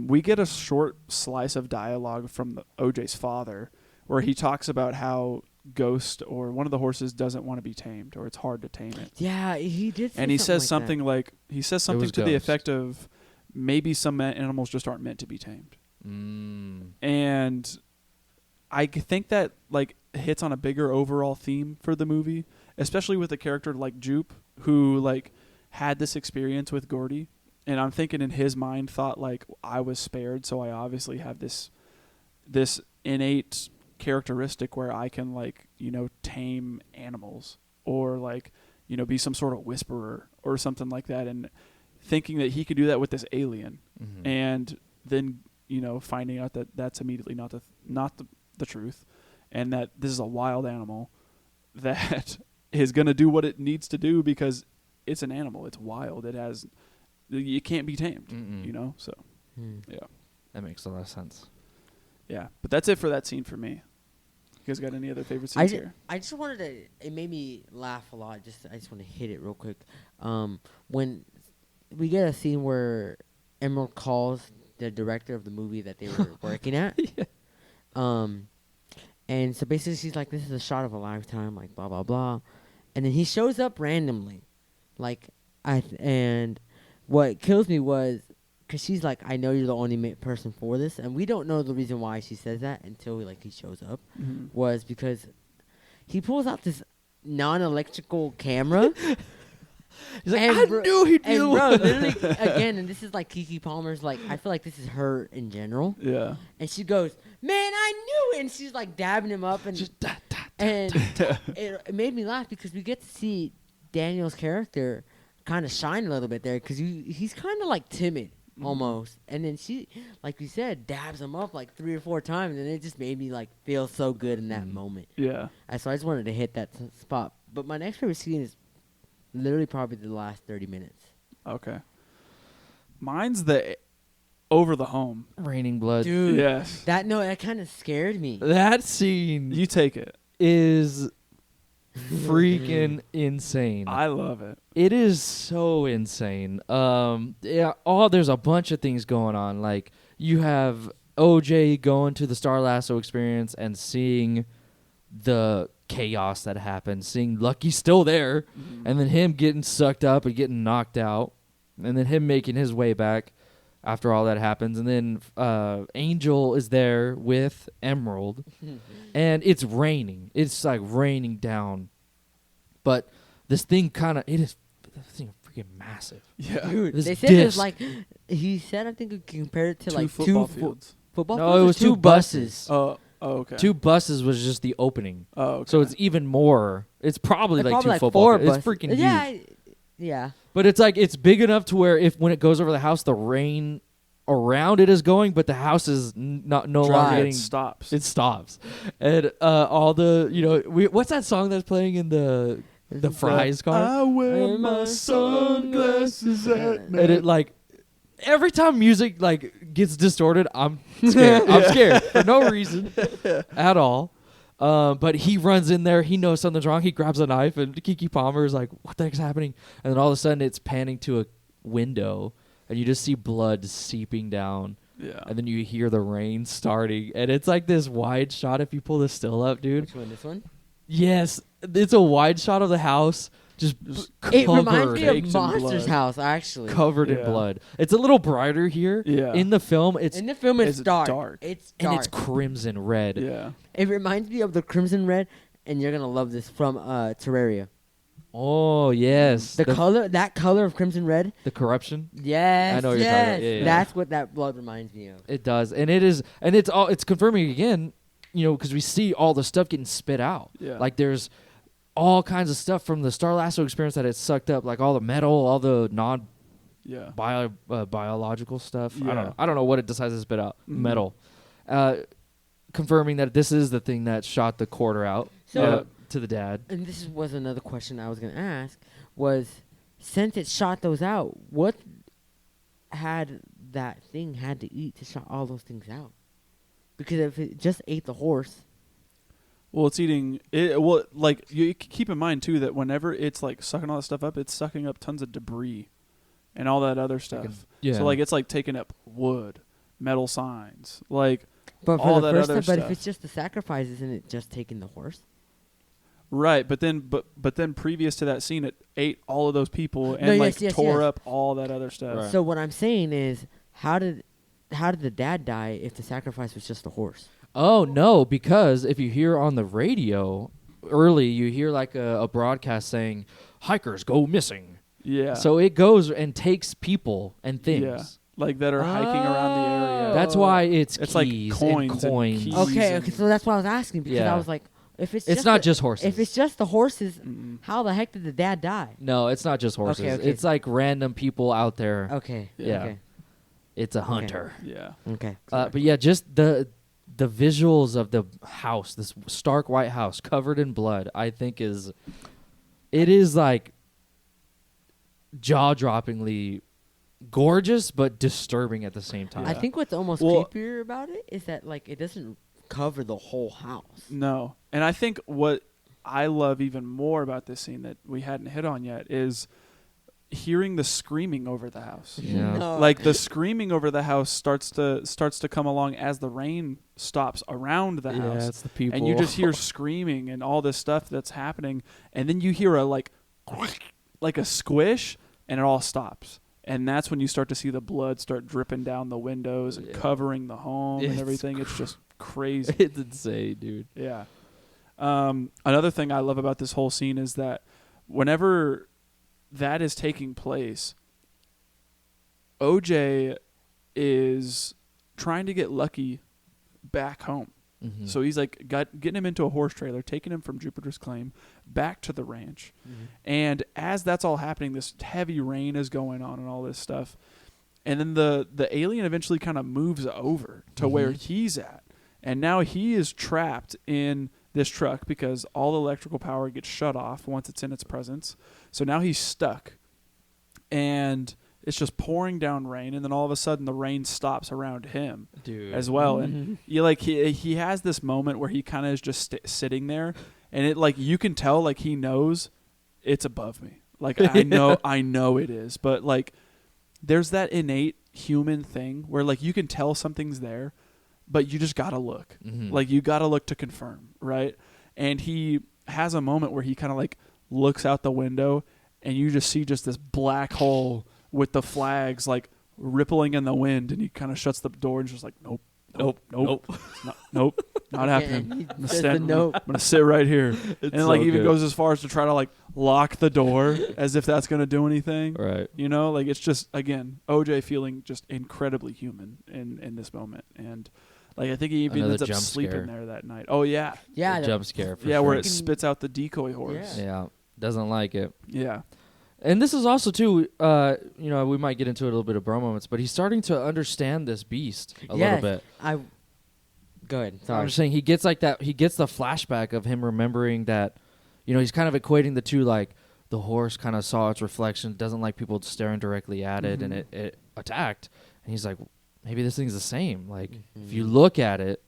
we get a short slice of dialogue from OJ's father where he talks about how Ghost or one of the horses doesn't want to be tamed or it's hard to tame it. Yeah, he did. Say And he says like something that. like he says something was to the Ghost. effect of maybe some animals just aren't meant to be tamed. And I think that like hits on a bigger overall theme for the movie, especially with a character like Jupe who like had this experience with Gordy, and I'm thinking in his mind thought like I was spared, so I obviously have this innate characteristic where I can like, you know, tame animals or like, you know, be some sort of whisperer or something like that, and thinking that he could do that with this alien. Mm-hmm. And then, you know, finding out that that's immediately not the truth, and that this is a wild animal that is going to do what it needs to do because it's an animal. It's wild. It can't be tamed, Mm-mm. you know? So, yeah. That makes a lot of sense. Yeah. But that's it for that scene for me. You guys got any other favorite scenes here? I just wanted to. It made me laugh a lot. I just want to hit it real quick. When we get a scene where Emerald calls the director of the movie that they were working at. And so basically she's like, "This is a shot of a lifetime," like blah blah blah, and then he shows up randomly, like and what kills me was. Because she's like, "I know you're the only person for this." And we don't know the reason why she says that until he shows up. Mm-hmm. Was because he pulls out this non-electrical camera. He's like, And I bro- knew he'd be And the bro, one. literally, again, and this is like Keke Palmer's, like, I feel like this is her in general. Yeah. And she goes, "Man, I knew it." And she's like dabbing him up. And, it made me laugh because we get to see Daniel's character kind of shine a little bit there because he's kind of like timid. Almost. And then she, like you said, dabs him up like 3 or 4 times, and it just made me like feel so good in that moment. Yeah. So I just wanted to hit that spot. But my next favorite scene is literally probably the last 30 minutes. Okay. Mine's the over the home. Raining blood. Dude, Yes. that kind of scared me. That scene You take it. is freaking insane. I love it. It is so insane. There's a bunch of things going on. Like you have OJ going to the Star Lasso experience and seeing the chaos that happens, seeing Lucky still there, and then him getting sucked up and getting knocked out, and then him making his way back after all that happens, and then Angel is there with Emerald, and it's raining. It's like raining down, but this thing this thing freaking massive. Yeah. Dude, This they said it's disc. like, he said, I think we compared it to Two like football two fields. football No, fields it or was 2 two buses. Oh, okay. 2 buses was just the opening. Oh, okay. So it's even more. It's probably They're like probably 2 football. 4 fields. buses. It's freaking Yeah, huge. yeah. But it's like it's big enough to where when it goes over the house, the rain around it is going, but the house is no longer Dry. getting. It stops. It stops, and all the what's that song that's playing in the Fry's car? I wear my sunglasses at night. And it like every time music like gets distorted, I'm scared. I'm scared for no reason at all. But he runs in there. He knows something's wrong. He grabs a knife, and Keke Palmer is like, "What the heck's happening?" And then all of a sudden, it's panning to a window, and you just see blood seeping down. Yeah. And then you hear the rain starting, and it's like this wide shot. If you pull the still up, dude. Which one? This one? Yes, it's a wide shot of the house, just It reminds me cakes of and Monsters blood. House, actually. covered in Yeah. blood. It's a little brighter here. Yeah. In the film, it's In the film, it's It's dark. dark. It's and dark. it's crimson red. Yeah. It reminds me of the Crimson Red, and you're gonna love this from Terraria. Oh yes, The color, that color of Crimson Red. the corruption. Yes, I know what you're talking about. yes. Yeah, yeah. That's what that blood reminds me of. It does, and it's confirming again, because we see all the stuff getting spit out. Yeah. Like there's all kinds of stuff from the Star Lasso experience that it's sucked up, like all the metal, all the Yeah. biological stuff. Yeah. I don't know what it decides to spit out. Mhm. Metal. Confirming that this is the thing that shot the quarter out So- to the dad. And this was another question I was gonna ask. Was since it shot those out, what had that thing had to eat to shot all those things out? Because if it just ate the horse, Well, it's eating it. Well, like you keep in mind too that whenever it's like sucking all that stuff up, it's sucking up tons of debris and all that other stuff. Yeah. So like it's like taking up wood, metal signs, like but for all the that first other time, but if stuff. it's just the sacrifice, isn't it just taking the horse? right. But then previous to that scene, it ate all of those people and No, like yes, tore yes. up all that other stuff. Right. So what I'm saying is, how did the dad die if the sacrifice was just the horse? Oh no, because if you hear on the radio early, you hear like a broadcast saying hikers go missing. Yeah. So it goes and takes people and things. Yeah. Like that are hiking around the area. That's why it's It's like keys coins and and coins. keys. Okay, and- okay, so that's why I was asking because Yeah. I was like, if It's not just horses. If it's just the horses, Mm-mm. how the heck did the dad die? No, it's not just horses. Okay. It's like random people out there. Okay. Yeah. Okay. It's a hunter. Yeah. Okay. But yeah, just the visuals of the house, this stark white house covered in blood, I think is like jaw-droppingly gorgeous but disturbing at the same time. I think what's almost Well- creepier about it is that like it doesn't cover the whole house. No. And I think what I love even more about this scene that we hadn't hit on yet is hearing the screaming over the house. Yeah. No. Like the screaming over the house starts to come along as the rain stops around the house. it's the people. And you just hear screaming and all this stuff that's happening, and then you hear a like a squish, and it all stops. And that's when you start to see the blood start dripping down the windows and Yeah. covering the home and It's everything. It's just crazy. it's insane, dude. Yeah. Another thing I love about this whole scene is that whenever that is taking place, OJ is trying to get Lucky back home. Mm-hmm. So he's like getting him into a horse trailer, taking him from Jupiter's Claim back to the ranch. And as that's all happening, this heavy rain is going on and all this stuff. And then the alien eventually kind of moves over to where he's at. And now he is trapped in this truck because all the electrical power gets shut off once it's in its presence. So now he's stuck. And it's just pouring down rain, and then all of a sudden the rain stops around him Dude. as well. And you like he has this moment where he kind of is just sitting there, and it like you can tell like he knows it's above me. Like I know it is, but like there's that innate human thing where like you can tell something's there, but you just gotta look. Mhm. Like you gotta look to confirm, right? And he has a moment where he kind of like looks out the window, and you just see just this black hole with the flags like rippling in the wind, and he kind of shuts the door and just like nope. It's not happening. I'm gonna sit right here, and so like even good. goes as far as to try to like lock the door as if that's gonna do anything. Right. You know, like it's just again OJ feeling just incredibly human in this moment, and like I think he even Another ends up jump sleeping scare. there that night. Oh yeah, Yeah. A jump scare. For yeah, sure. where it spits out the decoy horse. Yeah. Doesn't like it. Yeah. And this is also too, we might get into a little bit of bro moments, but he's starting to understand this beast a little bit. Go ahead. I'm Sorry. just saying he gets like that. He gets the flashback of him remembering that, he's kind of equating the two. Like the horse kind of saw its reflection, doesn't like people staring directly at it, and it attacked. And he's like, maybe this thing's the same. Like if you look at it,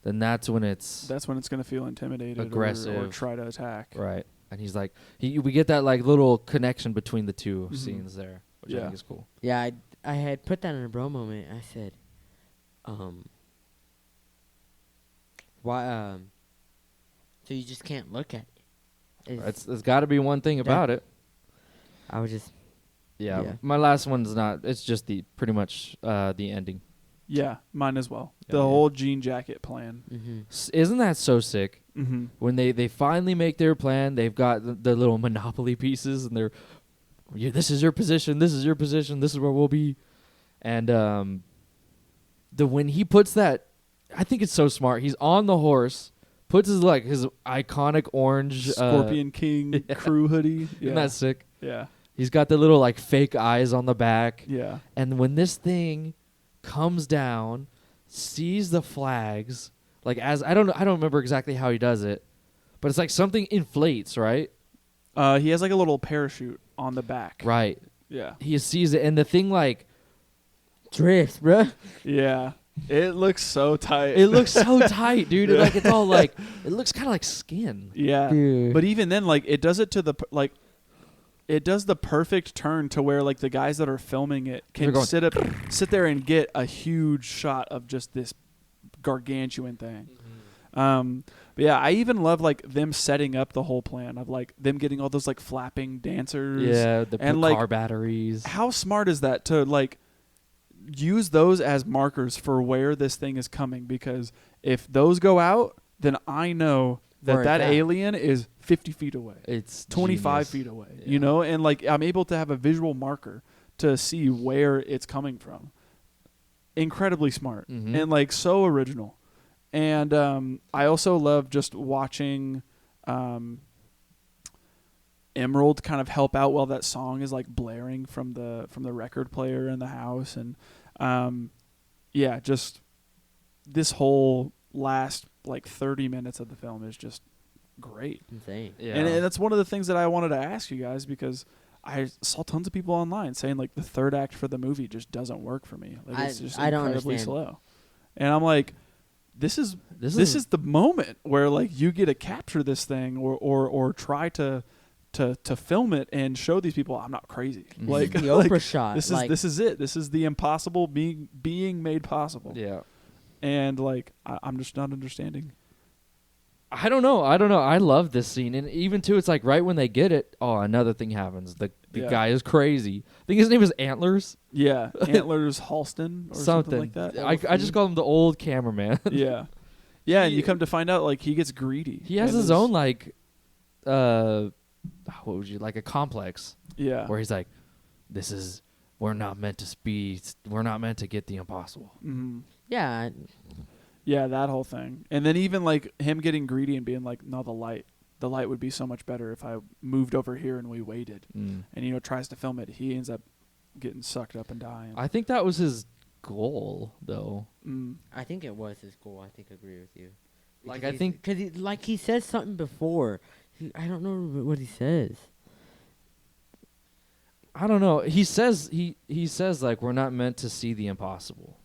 then that's when it's gonna feel intimidated, aggressive, or try to attack. right. And he's like, we get that like little connection between the two scenes there, which I Yeah. think is cool. Yeah, I had put that in a bro moment. I said, why? So you just can't look at it. There's got to be one thing about it. I was just. Yeah, Yeah. my last one's not. It's just pretty much the ending. Yeah, mine as well. Yeah. The whole jean jacket plan. Isn't that so sick? Mm-hmm. When they finally make their plan, they've got the little Monopoly pieces, and this is your position, this is your position, this is where we'll be. And when he puts that, I think it's so smart. He's on the horse, puts his iconic orange Scorpion King crew hoodie. Yeah. Isn't that sick? Yeah. He's got the little like fake eyes on the back. Yeah. And when this thing comes down, sees the flags, like as I don't remember exactly how he does it, but it's like something inflates, right? He has like a little parachute on the back. Right. Yeah. He sees it, and the thing like Drifts, bruh. Yeah. It looks so tight. it looks so tight, dude. Yeah. Like it's all like it looks kind of like skin. Yeah. Dude. But even then, like it does it to the like. It does the perfect turn to where like the guys that are filming it They're can going sit there and get a huge shot of just this gargantuan thing. But yeah, I even love like them setting up the whole plan of like them getting all those like flapping dancers. Yeah, the and, car like, batteries. How smart is that to like use those as markers for where this thing is coming? Because if those go out, then I know Where that it's at. alien is 50 feet away. It's 25 genius. feet away, Yeah. you know, and like I'm able to have a visual marker to see where it's coming from. Incredibly smart Mhm. and like so original. And I also love just watching Emerald kind of help out while that song is like blaring from the record player in the house. And yeah, just this whole last like 30 minutes of the film is just great. Insane. Yeah. And that's one of the things that I wanted to ask you guys, because I saw tons of people online saying like the third act for the movie just doesn't work for me. Like it's just I don't incredibly understand. slow. And I'm like, this is the moment where like you get to capture this thing or try to film it and show these people I'm not crazy. Mhm. Like The like, Oprah shot. this like, is it. This is the impossible being made possible. Yeah. And like I'm just not understanding. I don't know. I love this scene, and even too, it's like right when they get it, oh, another thing happens. The Yeah. guy is crazy. I think his name is Antlers. Yeah, Antlers Halston or something like that. I just call him the old cameraman. Yeah, yeah, and you come to find out like he gets greedy. He has and his is- own like, what would you like a complex Yeah, where he's like, we're not meant to get the impossible. hmm yeah. yeah, that whole thing, and then even like him getting greedy and being like, no, the light would be so much better if I moved over here and we waited. Mm. And tries to film it. He ends up getting sucked up and dying. I think that was his goal, though. I think it was his goal. I think I agree with you. Like, I think- because he says something before. I don't know what he says. I don't know. He says like we're not meant to see the impossible,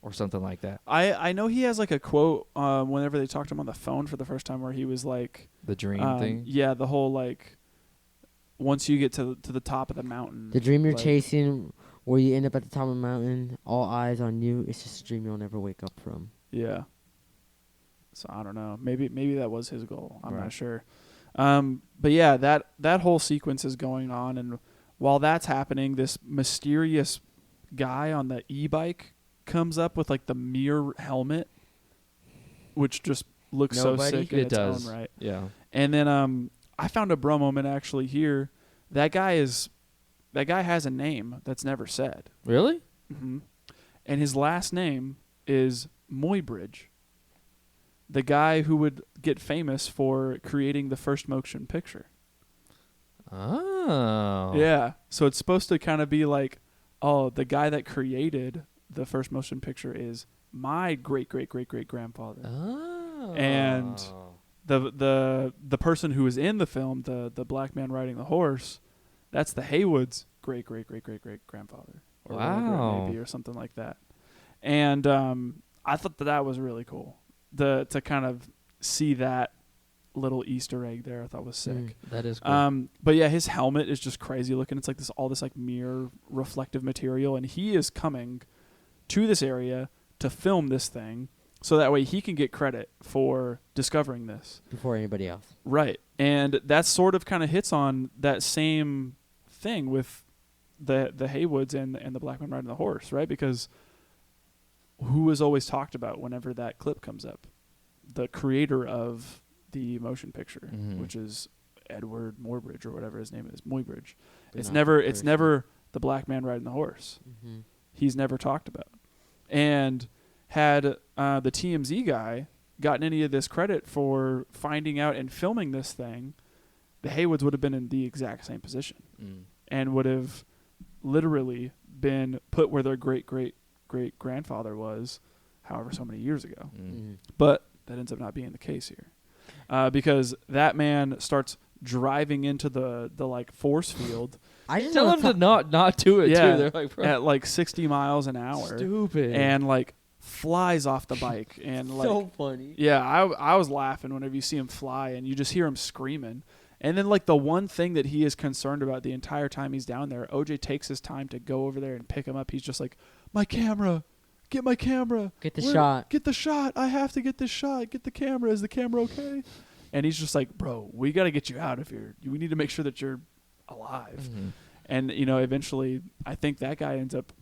or something like that. I know he has like a quote whenever they talked to him on the phone for the first time where he was like, The dream thing. yeah, the whole like once you get to the top of the mountain, The dream you're like, chasing, where you end up at the top of the mountain, all eyes on you. It's just a dream you'll never wake up from. Yeah. So I don't know. Maybe that was his goal. I'm Right. not sure. But yeah, that whole sequence is going on, and while that's happening, this mysterious guy on the e-bike comes up with like the mirror helmet, which just looks so Nobody? sick in It its does. own right. Yeah. And then I found a bro moment actually here. That guy has a name that's never said. Really? hmm And his last name is Muybridge, the guy who would get famous for creating the first motion picture. Oh. Yeah. So it's supposed to kind of be like, oh, the guy that created the first motion picture is my great great great great grandfather. Oh. And the person who was in the film, the black man riding the horse, that's the Haywood's great great great great great grandfather. Or whatever it Wow. may be, or something like that. And I thought that was really cool. To kind of see that little Easter egg there, I thought was sick. That is cool. But yeah, his helmet is just crazy looking. It's like all this like mirror reflective material, and he is coming to this area to film this thing, so that way he can get credit for discovering this. Before anybody else. Right. And that sort of kind of hits on that same thing with the Haywoods and the black man riding the horse, right? Because who is always talked about whenever that clip comes up? The creator of the motion picture, Mhm. which is Edward Moorbridge or whatever his name is, Muybridge. But It's not never the it's person. never the black man riding the horse. Mm-hmm. He's never talked about. And had the TMZ guy gotten any of this credit for finding out and filming this thing, the Haywoods would have been in the exact same position and would have literally been put where their great grandfather was, however so many years ago. But that ends up not being the case here, because that man starts driving into the like force field. I just Tell wanna them to not do it Yeah, too. They're like, bro, at like 60 miles an hour, stupid. and like flies off the bike, and like so funny. yeah, I was laughing whenever you see him fly, and you just hear him screaming. And then like the one thing that he is concerned about the entire time he's down there, OJ takes his time to go over there and pick him up. He's just like, my camera. Get my camera. Get the shot. Get the shot. I have to get this shot. Get the camera. Is the camera okay? And he's just like, bro, we got to get you out of here. We need to make sure that you're alive. And, you know, eventually, I think that guy ends up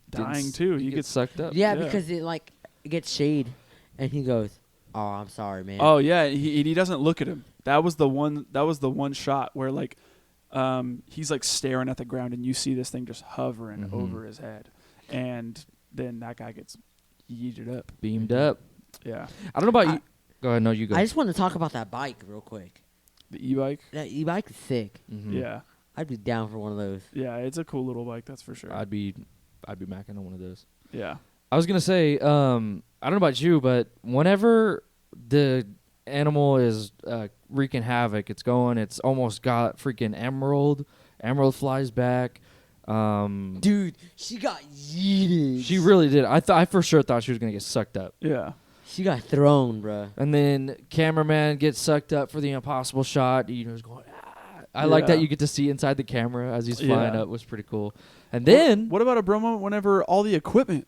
dying too. He gets sucked up. Yeah, because it gets shade, and he goes, "Oh, I'm sorry, man." Oh yeah, he doesn't look at him. That was the one shot where like, he's like staring at the ground, and you see this thing just hovering over his head, and then that guy gets yeeted up, Beamed up. Yeah. I don't know about you. Go ahead. No, you go. I just want to talk about that bike real quick. The e-bike. That e-bike is sick. Yeah. I'd be down for one of those. Yeah, it's a cool little bike, that's for sure. I'd be macking on one of those. Yeah. I was gonna say, I don't know about you, but whenever the animal is wreaking havoc, it's almost got freaking Emerald. Emerald flies back. Dude, she got yeeted. She really did. I for sure thought she was gonna get sucked up. Yeah. She got thrown, bruh. And then cameraman gets sucked up for the impossible shot. You know, he's going. I like that you get to see inside the camera as he's flying up. Was pretty cool. And then what about a bro moment whenever all the equipment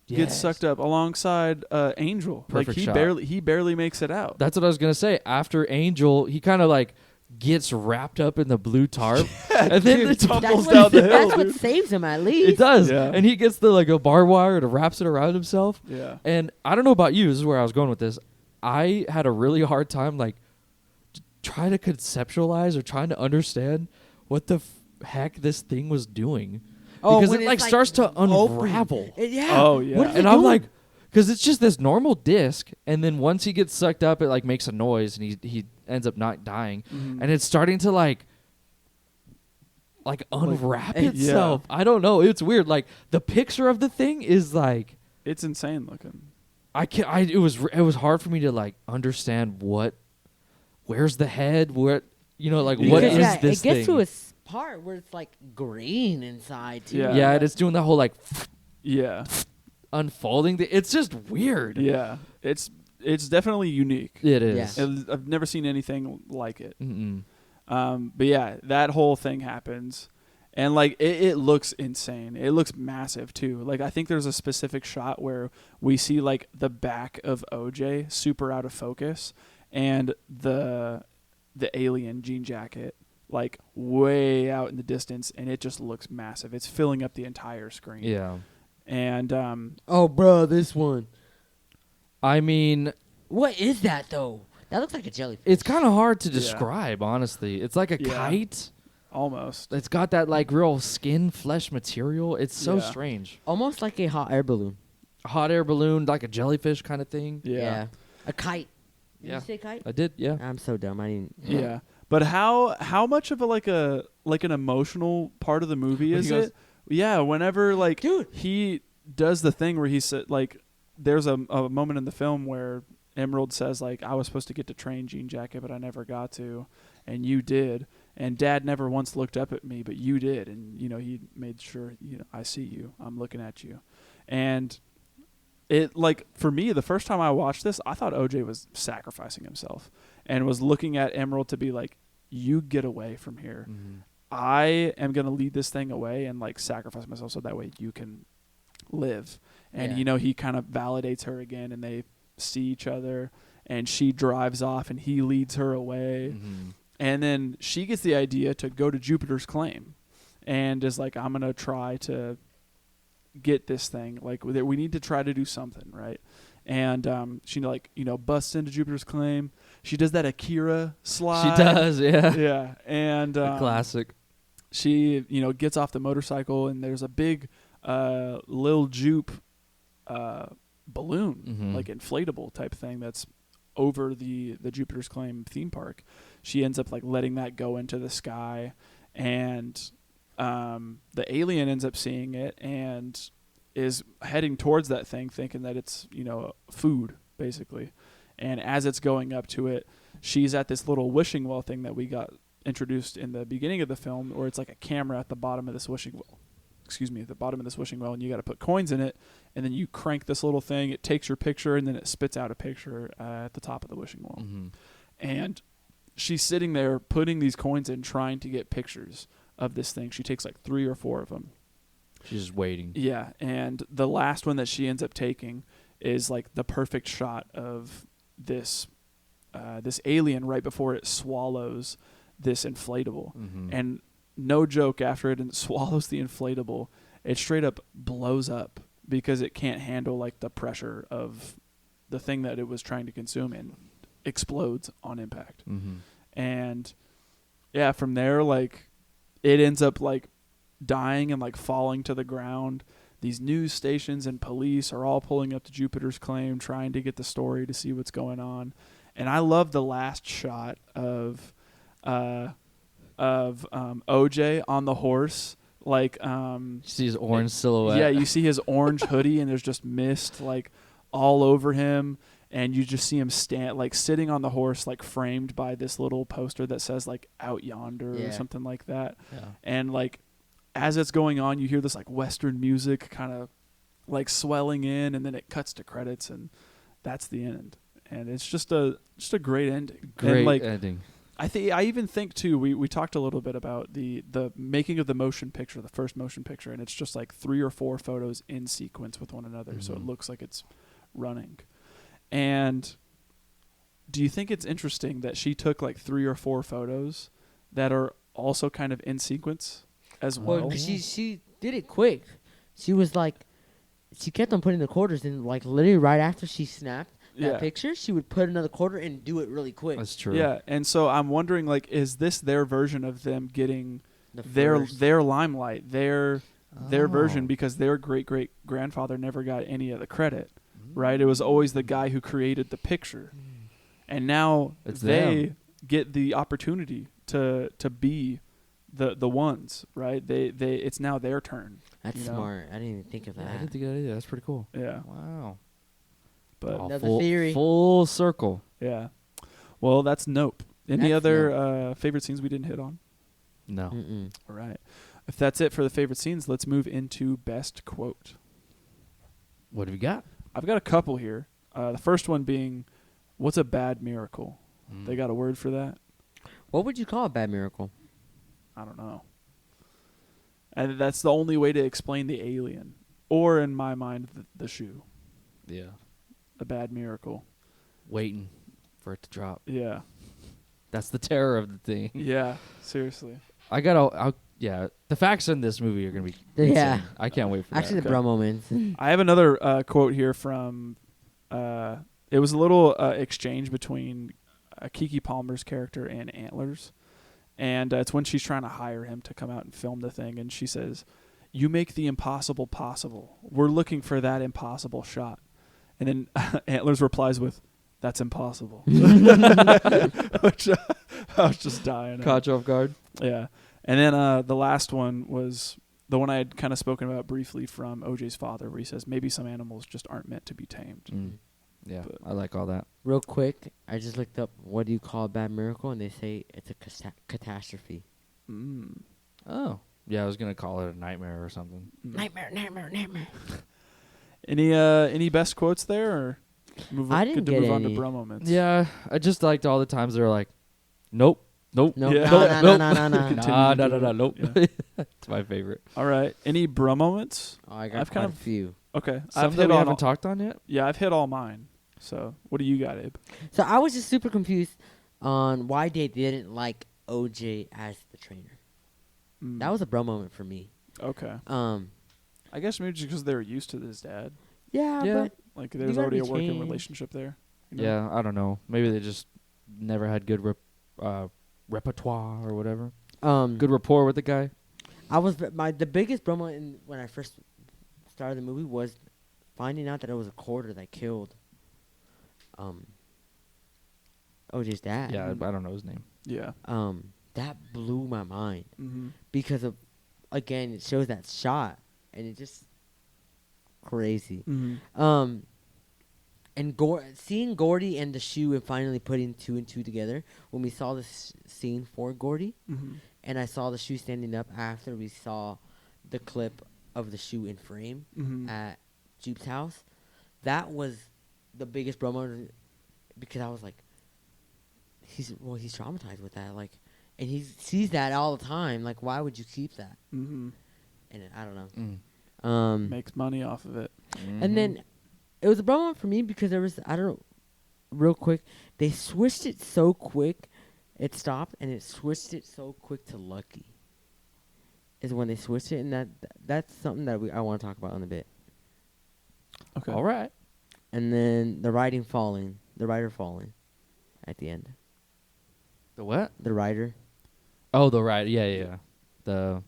gets Yes. sucked up alongside Angel? Perfect like shot. he barely makes it out. That's what I was gonna say. After Angel, he kind of like gets wrapped up in the blue tarp, and then Dude, the tumbles down the hill. That's what dude. saves him at least. it does, Yeah. and he gets the like a barbed wire and wraps it around himself. Yeah. And I don't know about you. This is where I was going with this. I had a really hard time like trying to conceptualize or trying to understand what the heck this thing was doing. Oh, because when it it's, like like, starts to open. unravel. Yeah. Oh, yeah. What is it And I'm doing? like, because it's just this normal disc, and then once he gets sucked up, it like makes a noise, and he ends up not dying, and it's starting to like unwrap itself. I don't know. It's weird. Like the picture of the thing is like It's insane looking. it was hard for me to like understand where's the head, what like what Because, is this it gets thing? to a part where it's like green inside too. Yeah. Yeah, and it's doing that whole like Yeah. unfolding. It's just weird. Yeah. It's definitely unique. It is. Yeah. I've never seen anything like it. Mm-mm. But yeah, that whole thing happens, and like it looks insane. It looks massive too. Like I think there's a specific shot where we see like the back of OJ super out of focus, and the alien jean jacket like way out in the distance, and it just looks massive. It's filling up the entire screen. Yeah. And Oh, bro, this one. I mean, What is that though? That looks like a jellyfish. it's kind of hard to describe, honestly. It's like a Yeah. kite. almost. It's got that like real skin flesh material. It's so Yeah. strange. almost like a hot air balloon. A hot air balloon, like a jellyfish kind of thing. Yeah. A kite. Did Yeah. you say kite? I did, yeah. I'm so dumb. I didn't. Yeah. But how much of an emotional part of the movie When is he goes- it? Yeah, whenever like Dude. he does the thing where he said like there's a moment in the film where Emerald says like I was supposed to get to train Jean Jacket but I never got to, and you did, and Dad never once looked up at me but you did, and he made sure I see you, I'm looking at you. And it like for me the first time I watched this I thought OJ was sacrificing himself and was looking at Emerald to be like, you get away from here. Mm-hmm. I am going to lead this thing away and like sacrifice myself so that way you can live. And Yeah. he kind of validates her again, and they see each other, and she drives off and he leads her away. Mm-hmm. And then she gets the idea to go to Jupiter's claim and is like, I'm going to try to get this thing. Like we need to try to do something, right? And she busts into Jupiter's claim. She does that Akira slide. She does, yeah. Yeah. And A classic. she gets off the motorcycle, and there's a big Lil Jupe balloon, Mhm. like inflatable type thing that's over the Jupiter's Claim theme park. She ends up like letting that go into the sky, and the alien ends up seeing it and is heading towards that thing, thinking that it's food basically. And as it's going up to it, she's at this little wishing well thing that we got introduced in the beginning of the film, where it's like a camera at the bottom of this wishing well. At the bottom of this wishing well, and you got to put coins in it, and then you crank this little thing. It takes your picture, and then it spits out a picture at the top of the wishing well. Mm-hmm. And she's sitting there putting these coins in, trying to get pictures of this thing. She takes like 3 or 4 of them. She's just waiting. Yeah, and the last one that she ends up taking is like the perfect shot of this alien right before it swallows this inflatable. Mm-hmm. And no joke, after it swallows the inflatable, it straight up blows up because it can't handle like the pressure of the thing that it was trying to consume, and explodes on impact. Mm-hmm. And yeah, from there, like, it ends up like dying and like falling to the ground. These news stations and police are all pulling up to Jupiter's Claim, trying to get the story to see what's going on. And I love the last shot of OJ on the horse, like You see his orange silhouette. yeah, you see his orange hoodie, and there's just mist like all over him, and you just see him sitting on the horse, like framed by this little poster that says like "Out Yonder" or something like that. Yeah. And like as it's going on, you hear this like Western music kind of like swelling in, and then it cuts to credits, and that's the end. And it's just a great ending. Great and, like, ending. I even think too, we talked a little bit about the making of the motion picture, the first motion picture, and it's just like 3 or 4 photos in sequence with one another, so it Mhm. looks like it's running. And do you think it's interesting that she took like 3 or 4 photos that are also kind of in sequence as well? Well, 'cause she did it quick. She was like, she kept on putting the quarters in, like literally right after she snapped that picture, she would put another quarter and do it really quick. That's true. Yeah, and so I'm wondering, like, is this their version of them getting The their limelight, their version, Oh. because their great grandfather never got any of the credit, right? It was always the guy who created the picture, and now It's they them. get the opportunity to be the ones, right? They it's now their turn. That's you know? smart. I didn't even think of Yeah, that. I didn't think of that either. That's pretty cool. Yeah, Wow. but Oh, Another theory. Full circle. yeah. Well, that's Nope. Any That's other favorite scenes we didn't hit on? No. Mm-mm. All right. If that's it for the favorite scenes, let's move into best quote. What have you got? I've got a couple here. The first one being, "What's a bad miracle?" They got a word for that? What would you call a bad miracle? I don't know. And that's the only way to explain the alien, or in my mind, the shoe. Yeah. A bad miracle. Waiting for it to drop. Yeah. That's the terror of the thing. Yeah. Seriously. I got yeah. The facts in this movie are gonna be Yeah. insane. I can't wait for Actually, that. the bro moments. I have another quote here from. It was a little exchange between Keke Palmer's character and Antlers, and it's when she's trying to hire him to come out and film the thing, and she says, "You make the impossible possible. We're looking for that impossible shot." And then Antlers replies with, "That's impossible." Which I was just dying. Caught you off guard. Yeah. And then the last one was the one I had kind of spoken about briefly from OJ's father, where he says, "Maybe some animals just aren't meant to be tamed." Mm. Yeah, But- I like all that. Real quick, I just looked up what do you call a bad miracle, and they say it's a catastrophe. Mm. Oh. Yeah, I was gonna call it a nightmare or something. Nightmare. Any best quotes there, or I didn't good to get move on to any. bro moments? Yeah, I just liked all the times they were like, nope. No, Yeah. no. Continue Nah, to no, do it. nope. Yeah. It's my favorite. All right. Any bro moments? Oh, I got I've quite kind a of- few. Okay. Some I've that hit we on haven't all, talked on yet. Yeah, I've hit all mine. So what do you got, Abe? So I was just super confused on why they didn't like OJ as the trainer. Mm. That was a bro moment for me. Okay. I guess maybe just because they were used to his dad. Yeah, Yeah. but Like there's gotta already a be working changed. relationship there. you know? Yeah, I don't know. Maybe they just never had good repertoire or whatever. Good rapport with the guy. I was the biggest bro moment when I first started the movie was finding out that it was a quarter that killed OJ's dad. Yeah, I don't know his name. Yeah. That blew my mind Mm-hmm. because of, again, it shows that shot, and it just crazy. Mm-hmm. And seeing Gordy and the shoe and finally putting 2 and 2 together when we saw this scene for Gordy, Mm-hmm. and I saw the shoe standing up after we saw the clip of the shoe in frame Mm-hmm. at Jupe's house. That was the biggest bro moment because I was like, he's traumatized with that, like, and he sees that all the time. Like, why would you keep that? Mm-hmm. And I don't know. Makes money off of it. And then it was a bro moment for me because there was, I don't know, real quick, they switched it so quick, it stopped, and it switched it so quick to Lucky. Is when they switched it, and that's something that I want to talk about in a bit. Okay. All right. And then the writer falling at the end. The what? The writer. Oh, the right. Yeah. The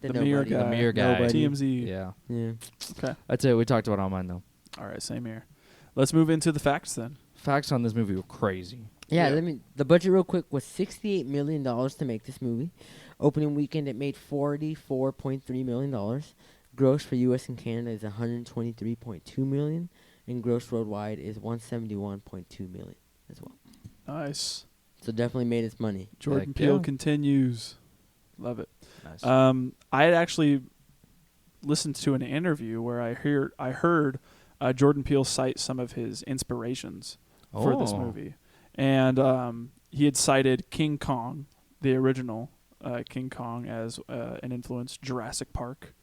The mirror nobody. guy. The mirror guy. Nobody. TMZ. yeah. Yeah. Okay. That's it. We talked about it on mine though. All right. Same here. Let's move into the facts then. Facts on this movie were crazy. Yeah, Yeah. the budget real quick was $68 million to make this movie. Opening weekend, it made $44.3 million. Gross for U.S. and Canada is $123.2 million. And gross worldwide is $171.2 million as well. Nice. So definitely made its money. Jordan Heck Peele yeah. continues. Love it. Nice. I had actually listened to an interview where I heard Jordan Peele cite some of his inspirations for this movie, and he had cited King Kong, the original King Kong, as an influence. Jurassic Park,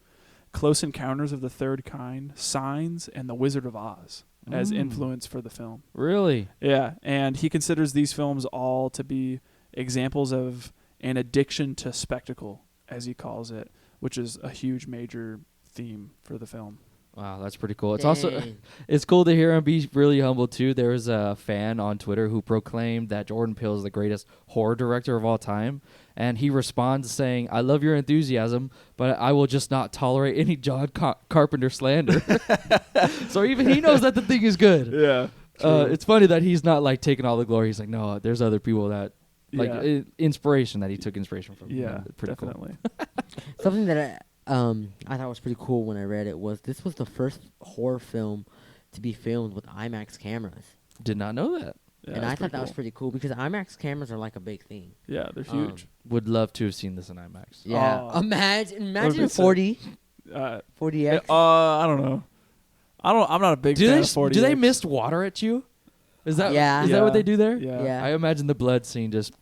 Close Encounters of the Third Kind, Signs, and The Wizard of Oz as influence for the film. Really? Yeah, and he considers these films all to be examples of an addiction to spectacle, as he calls it, which is a huge major theme for the film. Wow, that's pretty cool. It's also Dang. it's cool to hear him be really humble too. There was a fan on Twitter who proclaimed that Jordan Peele is the greatest horror director of all time, and he responds saying, "I love your enthusiasm, but I will just not tolerate any John Carpenter slander." So even he knows that the thing is good. Yeah. It's funny that he's not like taking all the glory. He's like, no, there's other people that like Yeah. Inspiration that he took inspiration from. Yeah, pretty definitely. Something that I thought was pretty cool when I read it was this was the first horror film to be filmed with IMAX cameras. Cool. Did not know that. Yeah, And that's I thought pretty that was cool. pretty cool because IMAX cameras are like a big thing. Yeah, they're huge. Would love to have seen this in IMAX. Yeah. Oh. Imagine Would've been a 40, Uh, 40X. I don't know. I'm not a big Do fan they of 40. do they mist water at you? Is that Yeah. is that what they do there? Yeah. Yeah. I imagine the blood scene just.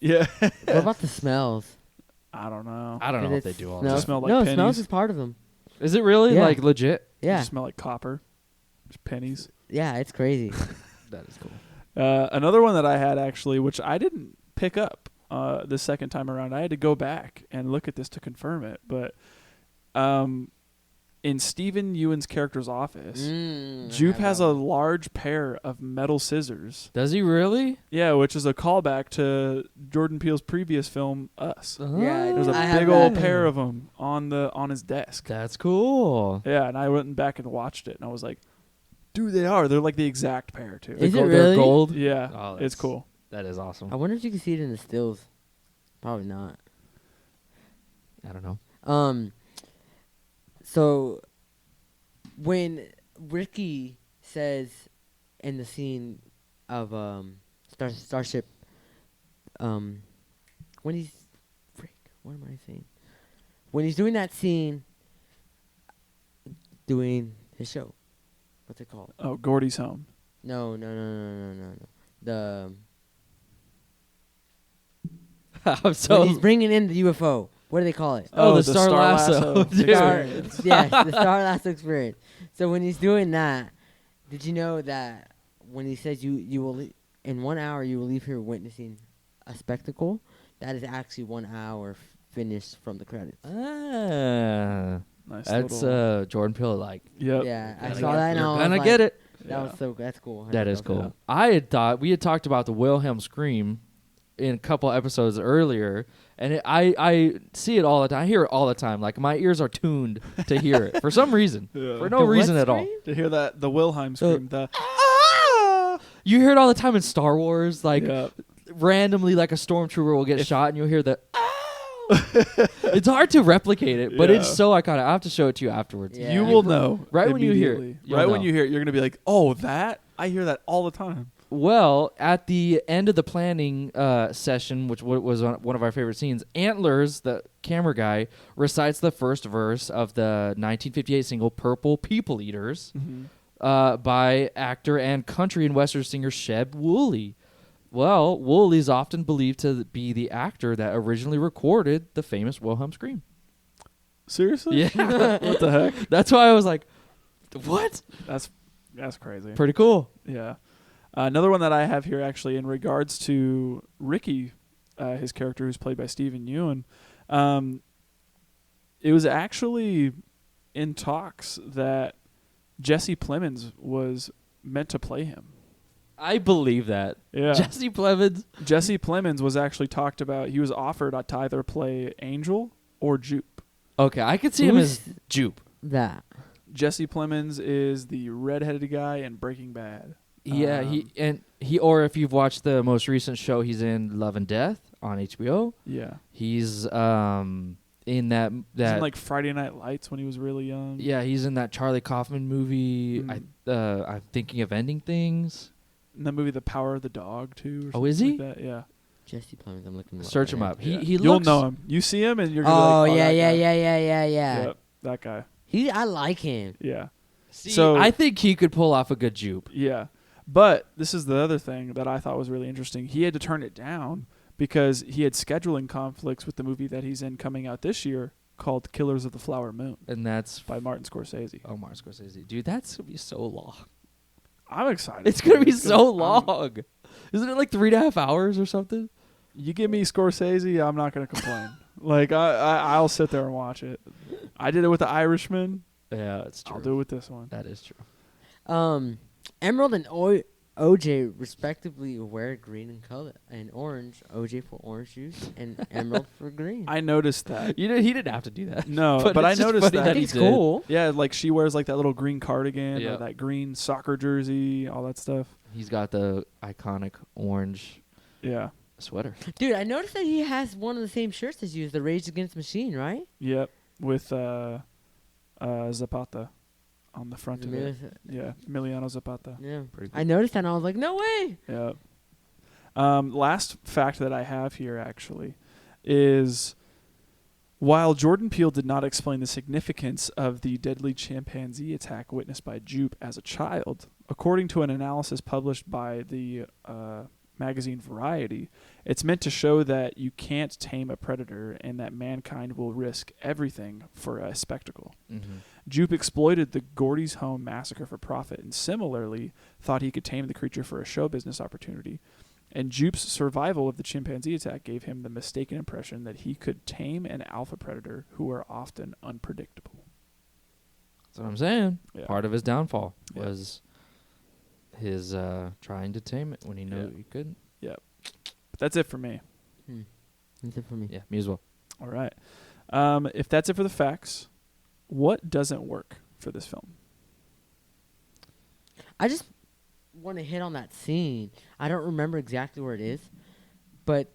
Yeah. What about the smells? I don't know. I don't know if Did they do all Does it that. smell like no, pennies? smells is part of them. Is it really Yeah. like legit? Yeah. Does it smell like copper? Just pennies. Yeah, it's crazy. That is cool. Another one that I had actually, which I didn't pick up the second time around. I had to go back and look at this to confirm it. But in Stephen Ewan's character's office, Jupe has a large pair of metal scissors. Does he really? Yeah, which is a callback to Jordan Peele's previous film, Us. Yeah, There's a I have big old that. pair of them on his desk. That's cool. Yeah, and I went back and watched it, and I was like, dude, they are. They're like the exact pair, too. Is it They're really? gold? Yeah, Oh, it's that's- cool. That is awesome. I wonder if you can see it in the stills. Probably not. I don't know. So when Ricky says in the scene of Starship, when he's what am I saying? When he's doing that scene, doing his show, what's it called? Oh, Gordy's home. No. The I'm when so. he's bringing in the UFO. What do they call it? Oh, the Star Lasso. Dude. Yes, the Star Lasso experience. So when he's doing that, did you know that when he says you will in 1 hour you will leave here witnessing a spectacle, that is actually 1 hour finished from the credits. Ah, Nice. that's little, Jordan Peele. Like, Yep. Yeah, I gotta saw get- that and I you're was gonna like, get it. That was so that's cool. That is Yeah. cool. I had thought we had talked about the Wilhelm scream in a couple episodes earlier, and I see it all the time. I hear it all the time. Like my ears are tuned to hear it for some reason, Yeah. for no The what reason at all. scream? To hear that, the Wilhelm scream, the You hear it all the time in Star Wars, like Yeah. randomly, like a stormtrooper will get shot, and you'll hear the. It's hard to replicate it, but it's Yeah. so iconic. I have to show it to you afterwards. Yeah. You will know Right when you hear it, immediately. you'll Right when know. you hear it, you're gonna be like, "Oh, that! I hear that all the time." Well, at the end of the planning session, which was one of our favorite scenes, Antlers, the camera guy, recites the first verse of the 1958 single "Purple People Eaters" by actor and country and western singer Sheb Woolley. Well, Woolley's often believed to be the actor that originally recorded the famous Wilhelm scream. Seriously? Yeah. What the heck? That's why I was like, what? That's crazy. Pretty cool. Yeah. Another one that I have here, actually, in regards to Ricky, his character, who's played by Stephen Ewan, it was actually in talks that Jesse Plemons was meant to play him. I believe that. Yeah. Jesse Plemons. Jesse Plemons was actually talked about. He was offered to either play Angel or Jupe. Okay, I could see him Who's as Jupe. that? Jesse Plemons is the redheaded guy in Breaking Bad. Yeah, or if you've watched the most recent show he's in, Love and Death on HBO, Yeah. he's in that He's in like Friday Night Lights when he was really young. yeah, he's in that Charlie Kaufman movie. I'm thinking of Ending Things. In the movie The Power of the Dog too. Oh, is he? Like that. Yeah. Jesse Plemons. I'm looking. Search him up. Yeah. He You'll looks, know him. You see him and you're Oh, gonna be like, yeah, that yeah, guy. yeah. Yep, that guy. I like him. Yeah. See, So- I think he could pull off a good Jupe. Yeah. But this is the other thing that I thought was really interesting. He had to turn it down because he had scheduling conflicts with the movie that he's in coming out this year called Killers of the Flower Moon And that's by Martin Scorsese. oh, Martin Scorsese. Dude, that's gonna be so long. I'm excited. It's gonna be It's so I'm- long. Isn't it like 3.5 hours or something? You give me Scorsese, I'm not going to complain. Like I'll sit there and watch it. I did it with The Irishman. Yeah, it's true. I'll do it with this one. That is true. Emerald and OJ respectively wear green in color and orange. OJ for orange juice and Emerald for green. I noticed that. He didn't have to do that. No, But but I it's just noticed funny that. that he it's did. cool. Yeah, like she wears like that little green cardigan Yeah. or that green soccer jersey, all that stuff. He's got the iconic orange Yeah. sweater. Dude, I noticed that he has one of the same shirts as you, the Rage Against the Machine, right? Yep. With Zapata on the front of it. Yeah, Emiliano Zapata. Yeah. Pretty cool. I noticed that and I was like, no way. Yeah. Last fact that I have here actually is while Jordan Peele did not explain the significance of the deadly chimpanzee attack witnessed by Jupe as a child, according to an analysis published by the magazine Variety, it's meant to show that you can't tame a predator and that mankind will risk everything for a spectacle. Mm-hmm. Jupe exploited the Gordy's home massacre for profit and similarly thought he could tame the creature for a show business opportunity. And Jupe's survival of the chimpanzee attack gave him the mistaken impression that he could tame an alpha predator who are often unpredictable. That's what I'm saying. Yeah. Part of his downfall Yeah. was his trying to tame it when he knew he couldn't. But that's it for me. That's it for me. Yeah, me as well. All right. If that's it for the facts, what doesn't work for this film? I just want to hit on that scene. I don't remember exactly where it is, but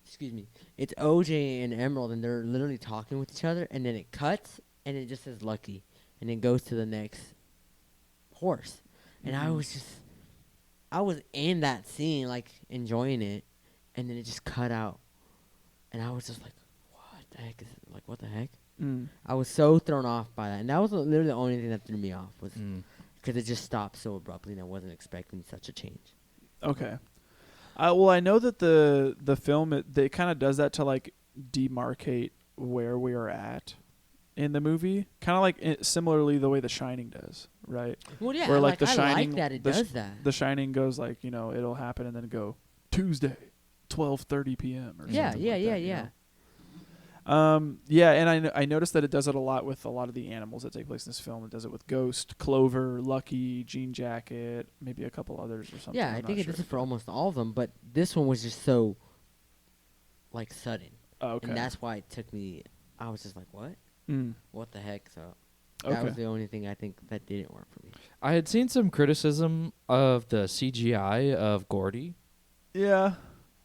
excuse me, it's OJ and Emerald, and they're literally talking with each other, and then it cuts, and it just says Lucky, and then goes to the next horse, and I was in that scene, like enjoying it, and then it just cut out, and I was just like, what the heck is it? Like, what the heck? I was so thrown off by that, and that was literally the only thing that threw me off was. Because it just stopped so abruptly, and I wasn't expecting such a change. Okay. Well, I know that the film it kind of does that to like demarcate where we are at in the movie, kind of like similarly the way The Shining does, right? Well, yeah, Where like The I Shining, like that it the does that. The Shining goes like it'll happen and then go Tuesday, 12:30 p.m. or Yeah, something yeah, like yeah, that, yeah. Yeah, and I noticed that it does it a lot with a lot of the animals that take place in this film. It does it with Ghost, Clover, Lucky, Jean Jacket, maybe a couple others or something. Yeah, I'm I not think it sure. does it for almost all of them, but this one was just so, like, sudden. Oh, okay. And that's why it took me, I was just like, what? Mm. What the heck? So, That Okay. was the only thing I think that didn't work for me. I had seen some criticism of the CGI of Gordy. Yeah.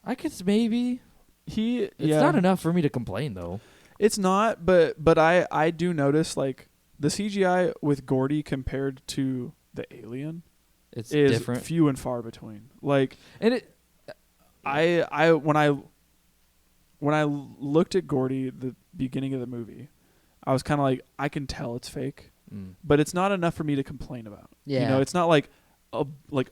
I guess maybe it's yeah. not enough for me to complain though. It's not, but I do notice like the CGI with Gordy compared to the alien It's is different, few and far between. Like and it. when I looked at Gordy at the beginning of the movie, I was kind of like, I can tell it's fake, but it's not enough for me to complain about. Yeah. You know, it's not like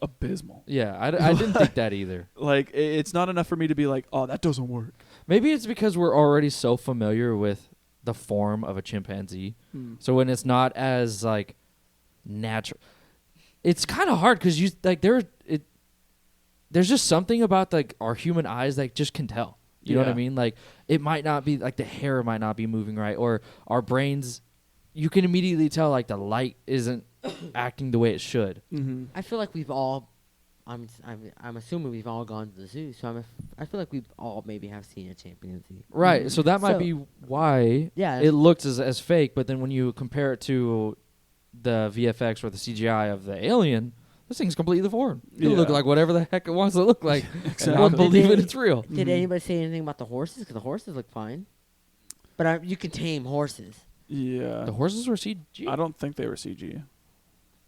abysmal. Yeah, I didn't think that either. Like it's not enough for me to be like, oh, that doesn't work. Maybe it's because we're already so familiar with the form of a chimpanzee. So when it's not as like natural, it's kind of hard because you like there's just something about like our human eyes that just can tell. You know what I Yeah. mean? Like it might not be like the hair might not be moving right, or our brains. You can immediately tell like the light isn't acting the way it should. Mm-hmm. I feel like we've all. I'm assuming we've all gone to the zoo, so I feel like we've all maybe have seen a chimpanzee. Right. So that might So- be why Yeah. it looks as fake. But then when you compare it to the VFX or the CGI of the alien, this thing's completely foreign. It'll look Yeah. like whatever the heck it wants to look like. Exactly. And I'll believe Did it. they- It's real. Did anybody say anything about the horses? Because the horses look fine. But you can tame horses. Yeah. The horses were CG. I don't think they were CG.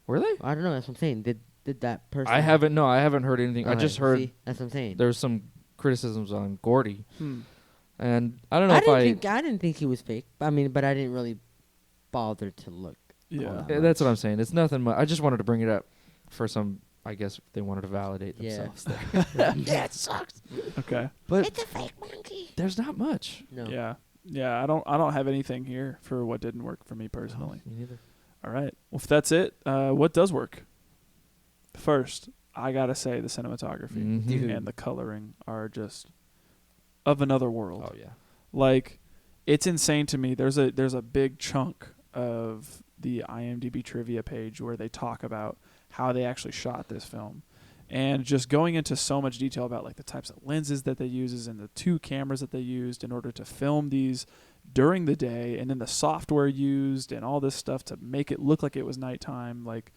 Were they? I don't know. That's what I'm saying. Did that person? I haven't. No, I haven't heard anything. I Alright, just heard see? That's what I'm saying. there's some criticisms on Gordy, Hmm. and I don't know I if didn't think he was fake. I mean, but I didn't really bother to look. Yeah. Oh, That's what I'm saying. It's nothing much. I just wanted to bring it up for some. I guess they wanted to validate Yeah. themselves. There. Yeah, it sucks. Okay. But It's a fake monkey. there's not much. No. Yeah. Yeah. I don't have anything here for what didn't work for me personally. Me neither. All right. Well, if that's it, what does work? First, I gotta say the cinematography Mhm. Dude. and the coloring are just of another world. Oh yeah. Like, it's insane to me. There's a big chunk of the IMDb trivia page where they talk about how they actually shot this film, and just going into so much detail about like the types of lenses that they uses and the 2 cameras that they used in order to film these during the day, and then the software used and all this stuff to make it look like it was nighttime. Like,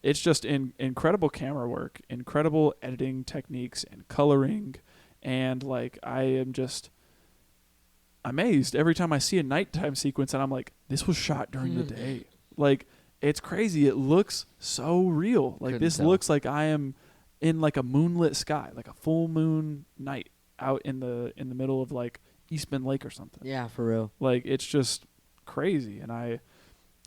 it's just incredible camera work, incredible editing techniques and coloring, and like I am just amazed every time I see a nighttime sequence and I'm like, this was shot during the day. Like, it's crazy. It looks so real. Like, Couldn't this tell. looks like I am in like a moonlit sky, like a full moon night out in the middle of like Eastman Lake or something. Yeah, for real. Like, it's just crazy, and I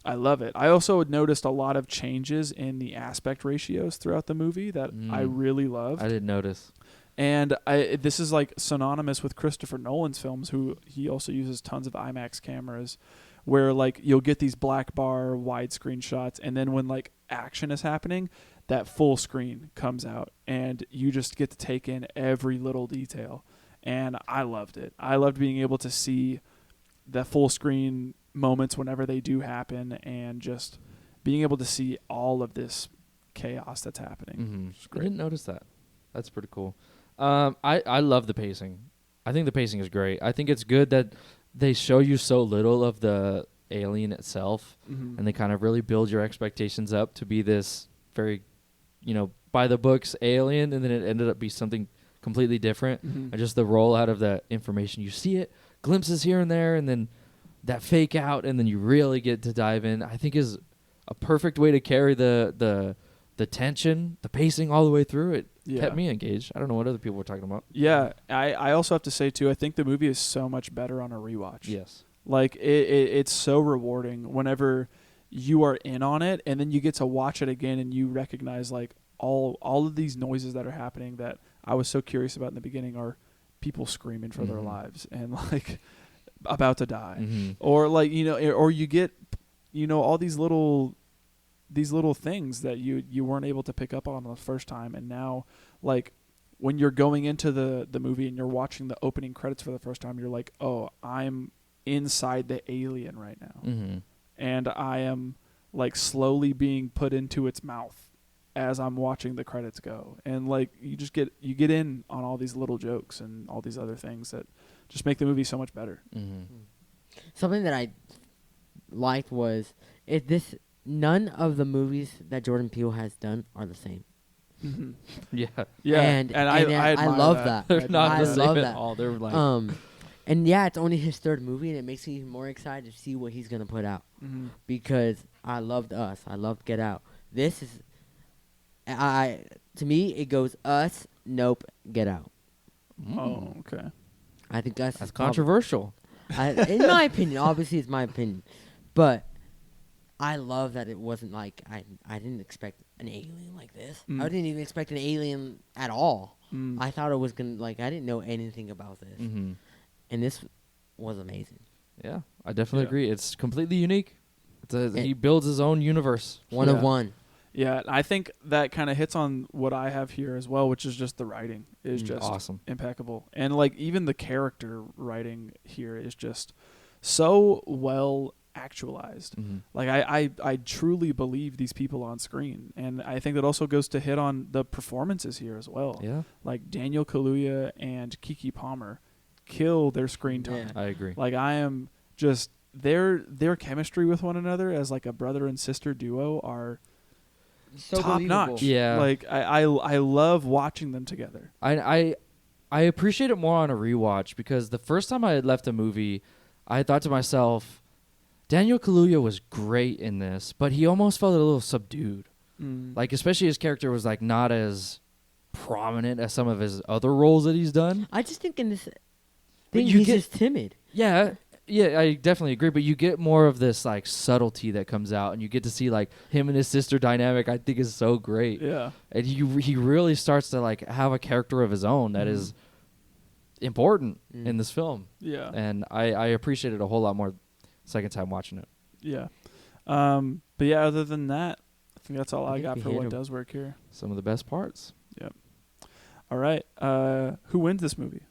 love it. I also noticed a lot of changes in the aspect ratios throughout the movie that I really loved. I didn't notice. And this is like synonymous with Christopher Nolan's films, who he also uses tons of IMAX cameras, where like you'll get these black bar widescreen shots, and then when like action is happening, that full screen comes out, and you just get to take in every little detail. And I loved it. I loved being able to see the full screen moments whenever they do happen, and just being able to see all of this chaos that's happening. Mm-hmm. It's I great. didn't notice that. That's pretty cool. I love the pacing. I think the pacing is great. I think it's good that they show you so little of the alien itself, Mhm. and they kind of really build your expectations up to be this very, by the books alien, and then it ended up be something completely different. Mhm. And just the rollout of the information, you see it, glimpses here and there, and then that fake out, and then you really get to dive in. I think is a perfect way to carry the tension, the pacing all the way through. It Yeah. kept me engaged. I don't know what other people were talking about. Yeah, I also have to say too, I think the movie is so much better on a rewatch. Yes. Like it's so rewarding whenever you are in on it, and then you get to watch it again and you recognize like all of these noises that are happening that I was so curious about in the beginning are people screaming for their Mhm. lives and like about to die. Mhm. Or like, or you get all these little things that you weren't able to pick up on the first time, and now like when you're going into the movie and you're watching the opening credits for the first time, you're like, oh, I'm inside the alien right now, Mhm. and I am like slowly being put into its mouth as I'm watching the credits go, and like you get in on all these little jokes and all these other things that just make the movie so much better. Mhm. Something that I liked was None of the movies that Jordan Peele has done are the same. Mhm. Yeah. Yeah, And I I admire love that. They're not I the same love at that. all. They're like And yeah, it's only his third movie, and it makes me even more excited to see what he's gonna put out Mhm. because I loved Us. I loved Get Out. This is, to me, it goes Us, Nope, Get Out. Oh, okay. I think Us that's is probably- controversial. in my opinion, obviously it's my opinion, but I love that it wasn't like I didn't expect an alien like this. Mm. I didn't even expect an alien at all. Mm. I thought it was gonna I didn't know anything about this, Mm-hmm. and this was amazing. Yeah, I definitely Yeah. agree. It's completely unique. It- He builds his own universe. One Yeah. of one. Yeah, I think that kind of hits on what I have here as well, which is just the writing is just Awesome. impeccable. And like even the character writing here is just so well actualized. Mhm. Like I truly believe these people on screen. And I think that also goes to hit on the performances here as well. Yeah, Like Daniel Kaluuya and Keke Palmer kill their screen time. Yeah. I agree. Like I am just their chemistry with one another as like a brother and sister duo are So top believable. notch. Yeah. Like I love watching them together. I appreciate it more on a rewatch because the first time I had left a movie, I thought to myself, Daniel Kaluuya was great in this, but he almost felt a little subdued. Like especially his character was like not as prominent as some of his other roles that he's done. I just think in this thing you he's get- just timid. Yeah, I definitely agree. But you get more of this like subtlety that comes out, and you get to see like him and his sister dynamic. I think is so great, Yeah. and he really starts to like have a character of his own that is important in this film, Yeah. and I appreciate it a whole lot more second time watching it. Yeah. But yeah, other than that, I think that's all I I think got we for hit what 'em. does work here. Some of the best parts. All right. Who wins this movie?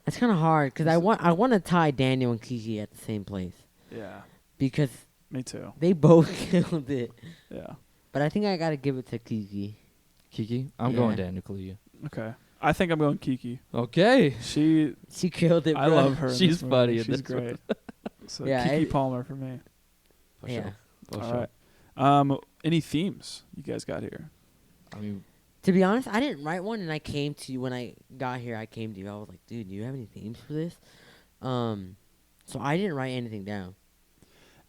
It's kind of hard because I want to tie Daniel and Kiki at the same place Yeah. because Me too. they both killed it. Yeah. But I think I gotta give it to Kiki. Kiki, I'm Yeah. going Daniel Kaluuya. Okay. I think I'm going Kiki. Okay, She She killed it. I bro. love her. in She's this movie. funny in She's this great. So Yeah, Keke it- Palmer for me. for Yeah. sure. For All sure. right. Any themes you guys got here? I mean, To be honest, I didn't write one, and I came to you when I got here. I came to you. I was like, "Dude, do you have any themes for this?" So I didn't write anything down.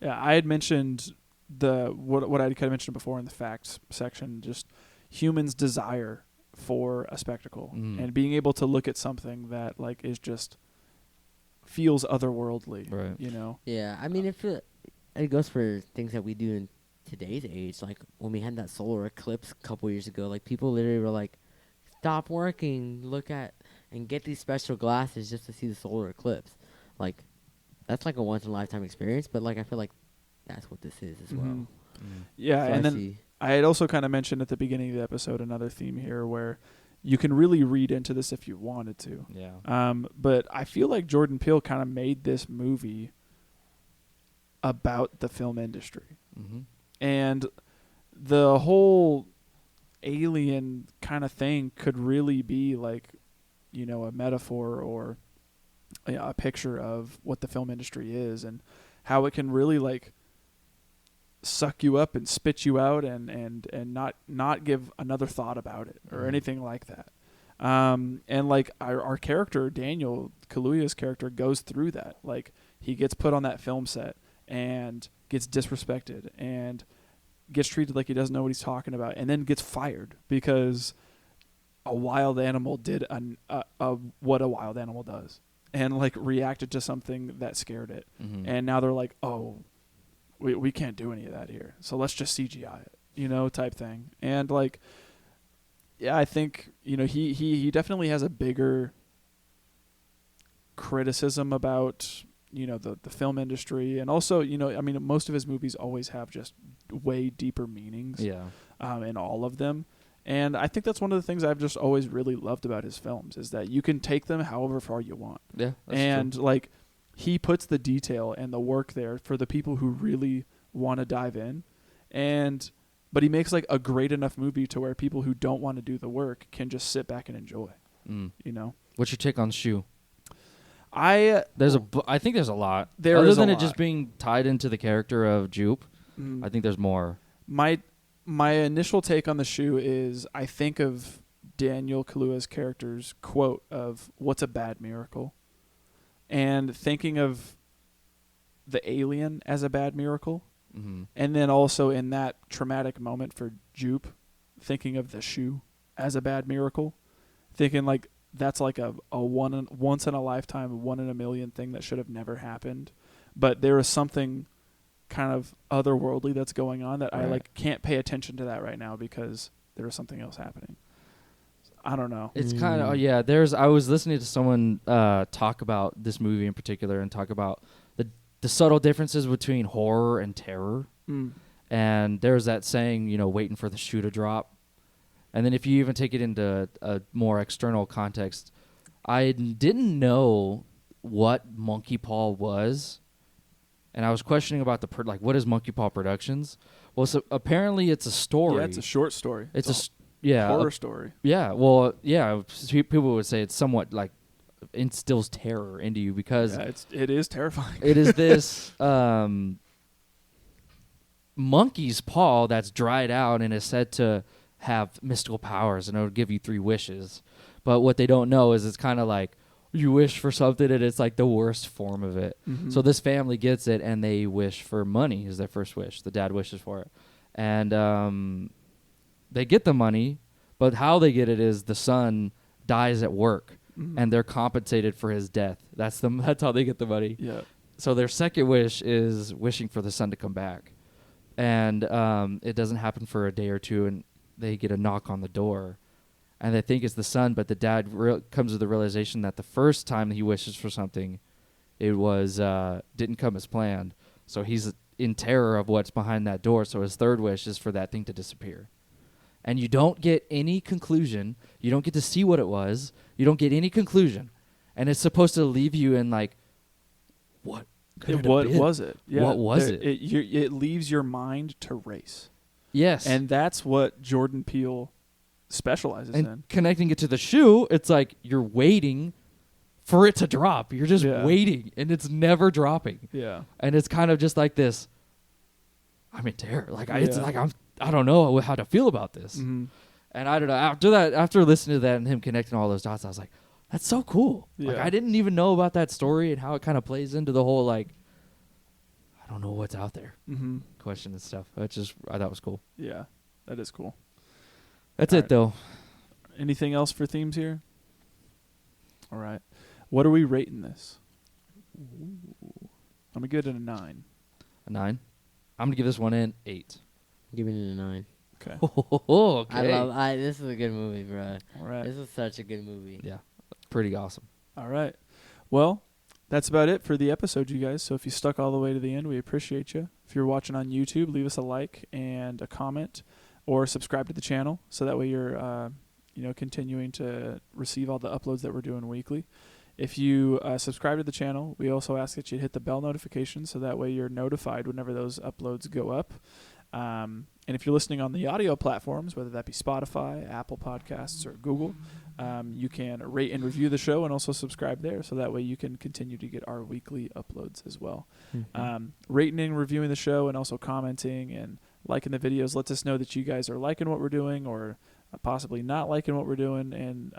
Yeah, I had mentioned what I kind of mentioned before in the facts section, just humans' desire for a spectacle and being able to look at something that like is just feels otherworldly, Right. you know? Yeah, I mean, it goes for things that we do in today's age. Like when we had that solar eclipse a couple years ago, like people literally were like, "Stop working, look at and get these special glasses just to see the solar eclipse." Like that's like a once in a lifetime experience. But like I feel like that's what this is as well. Mhm. Yeah, So and I then see. I had also kind of mentioned at the beginning of the episode another theme here where you can really read into this if you wanted to. yeah. But I feel like Jordan Peele kind of made this movie about the film industry. Mm-hmm. And the whole alien kind of thing could really be like, you know, a metaphor or a picture of what the film industry is and how it can really like suck you up and spit you out and not give another thought about it or Mhm. anything like that. And like our character, Daniel Kaluuya's character, goes through that. Like he gets put on that film set and gets disrespected and gets treated like he doesn't know what he's talking about and then gets fired because a wild animal did what a wild animal does and like reacted to something that scared it. Mm-hmm. And now they're like, oh, we can't do any of that here. So let's just CGI it, you know, type thing. And like, yeah, I think, you know, he definitely has a bigger criticism about, you know, the film industry. And also, you know, I mean, most of his movies always have just way deeper meanings Yeah. in all of them. And I think that's one of the things I've just always really loved about his films is that you can take them however far you want. Yeah. That's And true. like he puts the detail and the work there for the people who really want to dive in. But he makes like a great enough movie to where people who don't want to do the work can just sit back and enjoy, Mm. you know? What's your take on Shoe? I I think there's a lot. There Other is a than it lot. just being tied into the character of Jupe, I think there's more. My initial take on the shoe is I think of Daniel Kaluuya's character's quote of "What's a bad miracle," and thinking of the alien as a bad miracle, and then also in that traumatic moment for Jupe, thinking of the shoe as a bad miracle, thinking like that's like a once in a lifetime, 1 in a million thing that should have never happened, but there is something kind of otherworldly that's going on that I like can't pay attention to that right now because there is something else happening. I don't know. It's kind of I was listening to someone talk about this movie in particular and talk about the subtle differences between horror and terror. And there's that saying, waiting for the shoe to drop. And then if you even take it into a more external context, I didn't know what Monkey Paw was. And I was questioning about what is Monkey Paw Productions? Well, so apparently it's a story. Yeah, it's a short story. It's horror story. Yeah, well, yeah. People would say it's somewhat like instills terror into you because it is terrifying. It is this monkey's paw that's dried out and is said to have mystical powers, and it'll give you 3 wishes. But what they don't know is it's kind of like you wish for something and it's like the worst form of it. So this family gets it and they wish for money is their first wish. The dad wishes for it. And they get the money, but how they get it is the son dies at work and they're compensated for his death. That's how they get the money. Yeah. So their second wish is wishing for the son to come back. And it doesn't happen for a day or two, and they get a knock on the door. And they think it's the son, but the dad comes to the realization that the first time he wishes for something, it was didn't come as planned. So he's in terror of what's behind that door. So his third wish is for that thing to disappear. And you don't get any conclusion. You don't get to see what it was. You don't get any conclusion. And it's supposed to leave you in like, what could it have been? Was it? Yeah. What was it? It leaves your mind to race. Yes. And that's what Jordan Peele specializes in. And connecting it to the shoe, it's like you're waiting for it to drop. You're just waiting, and it's never dropping. Yeah. And it's kind of just like this. I'm in terror. Like it's like I don't know how to feel about this. And I don't know. After listening to that and him connecting all those dots, I was like, that's so cool. Yeah. Like I didn't even know about that story and how it kind of plays into the whole like I don't know what's out there question and stuff. I thought was cool. Yeah, that is cool. That's it though. Anything else for themes here? All right. What are we rating this? Ooh. I'm gonna give it a 9. A 9. I'm gonna give this one an 8. Giving it a 9. Okay. Okay. This is a good movie, bro. All right. This is such a good movie. Yeah. Pretty awesome. All right. Well, that's about it for the episode, you guys. So if you stuck all the way to the end, we appreciate you. If you're watching on YouTube, leave us a like and a comment, or subscribe to the channel so that way you're continuing to receive all the uploads that we're doing weekly. If you subscribe to the channel, we also ask that you hit the bell notification so that way you're notified whenever those uploads go up. And if you're listening on the audio platforms, whether that be Spotify, Apple Podcasts, or Google, you can rate and review the show and also subscribe there so that way you can continue to get our weekly uploads as well. Rating and reviewing the show and also commenting and liking the videos lets us know that you guys are liking what we're doing or possibly not liking what we're doing, and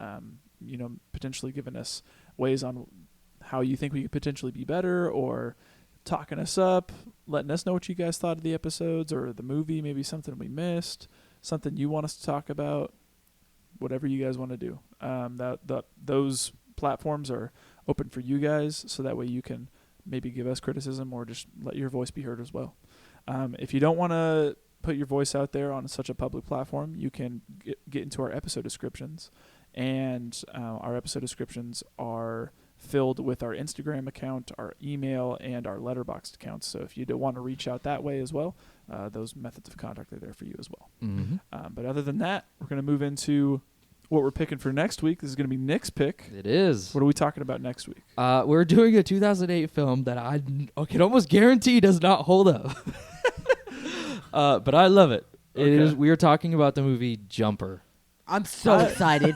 potentially giving us ways on how you think we could potentially be better, or talking us up, letting us know what you guys thought of the episodes or the movie, maybe something we missed, something you want us to talk about, whatever you guys want to do. Those platforms are open for you guys, so that way you can maybe give us criticism or just let your voice be heard as well. If you don't want to put your voice out there on such a public platform, you can get into our episode descriptions, and our episode descriptions are filled with our Instagram account, our email, and our Letterboxd accounts. So if you do want to reach out that way as well, those methods of contact are there for you as well. But other than that, we're going to move into what we're picking for next week. This is going to be Nick's pick. It is. What are we talking about next week? We're doing a 2008 film that I can almost guarantee does not hold up. But I love it. Okay. We are talking about the movie Jumper. I'm so excited.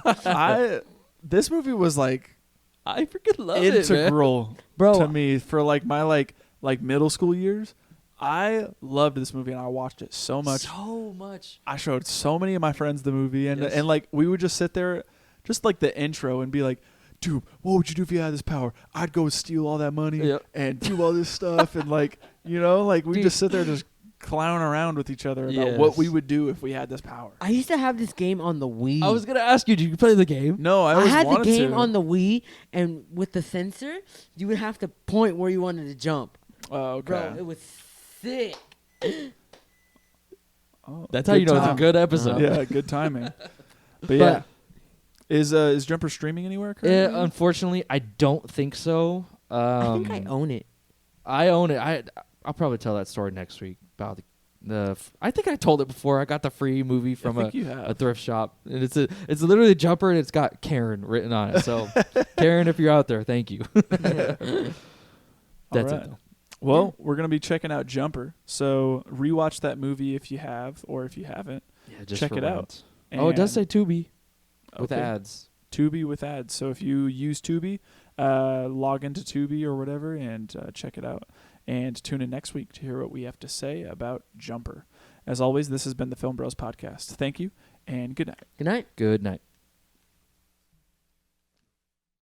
This movie was like I freaking love it, man. integral Bro. to me for like my like middle school years. I loved this movie and I watched it so much. So much. I showed so many of my friends the movie and Yes. and like we would just sit there, just like the intro, and be like, dude, what would you do if you had this power? I'd go steal all that money Yep. and do all this stuff and like, you know, like we Dude. just sit there just clown around with each other about what we Yes. would do if we had this power. I used to have this game on the Wii. I was gonna ask you, did you play the game? No, I I always had the wanted game to. on the Wii, and with the sensor, you would have to point where you wanted to jump. Oh, okay. Bro, it was sick. Oh, That's how good you know it's a time. good episode. Yeah, good timing. But yeah, is Jumper streaming anywhere currently? Unfortunately, I don't think so. I think I own it. I own it. I'll probably tell that story next week about I think I told it before. I got the free movie from I think you have. a thrift shop, and it's literally a jumper, and it's got Karen written on it. So, Karen, if you're out there, thank you. That's it. right. Though. Well, we're gonna be checking out Jumper, so rewatch that movie if you have, or if you haven't. Yeah, just Check for it out. once. Oh, it does And- say Tubi with Okay. ads. Tubi with ads. So if you use Tubi, log into Tubi or whatever and check it out. And tune in next week to hear what we have to say about Jumper. As always, this has been the Film Bros Podcast. Thank you and good night. Good night. Good night.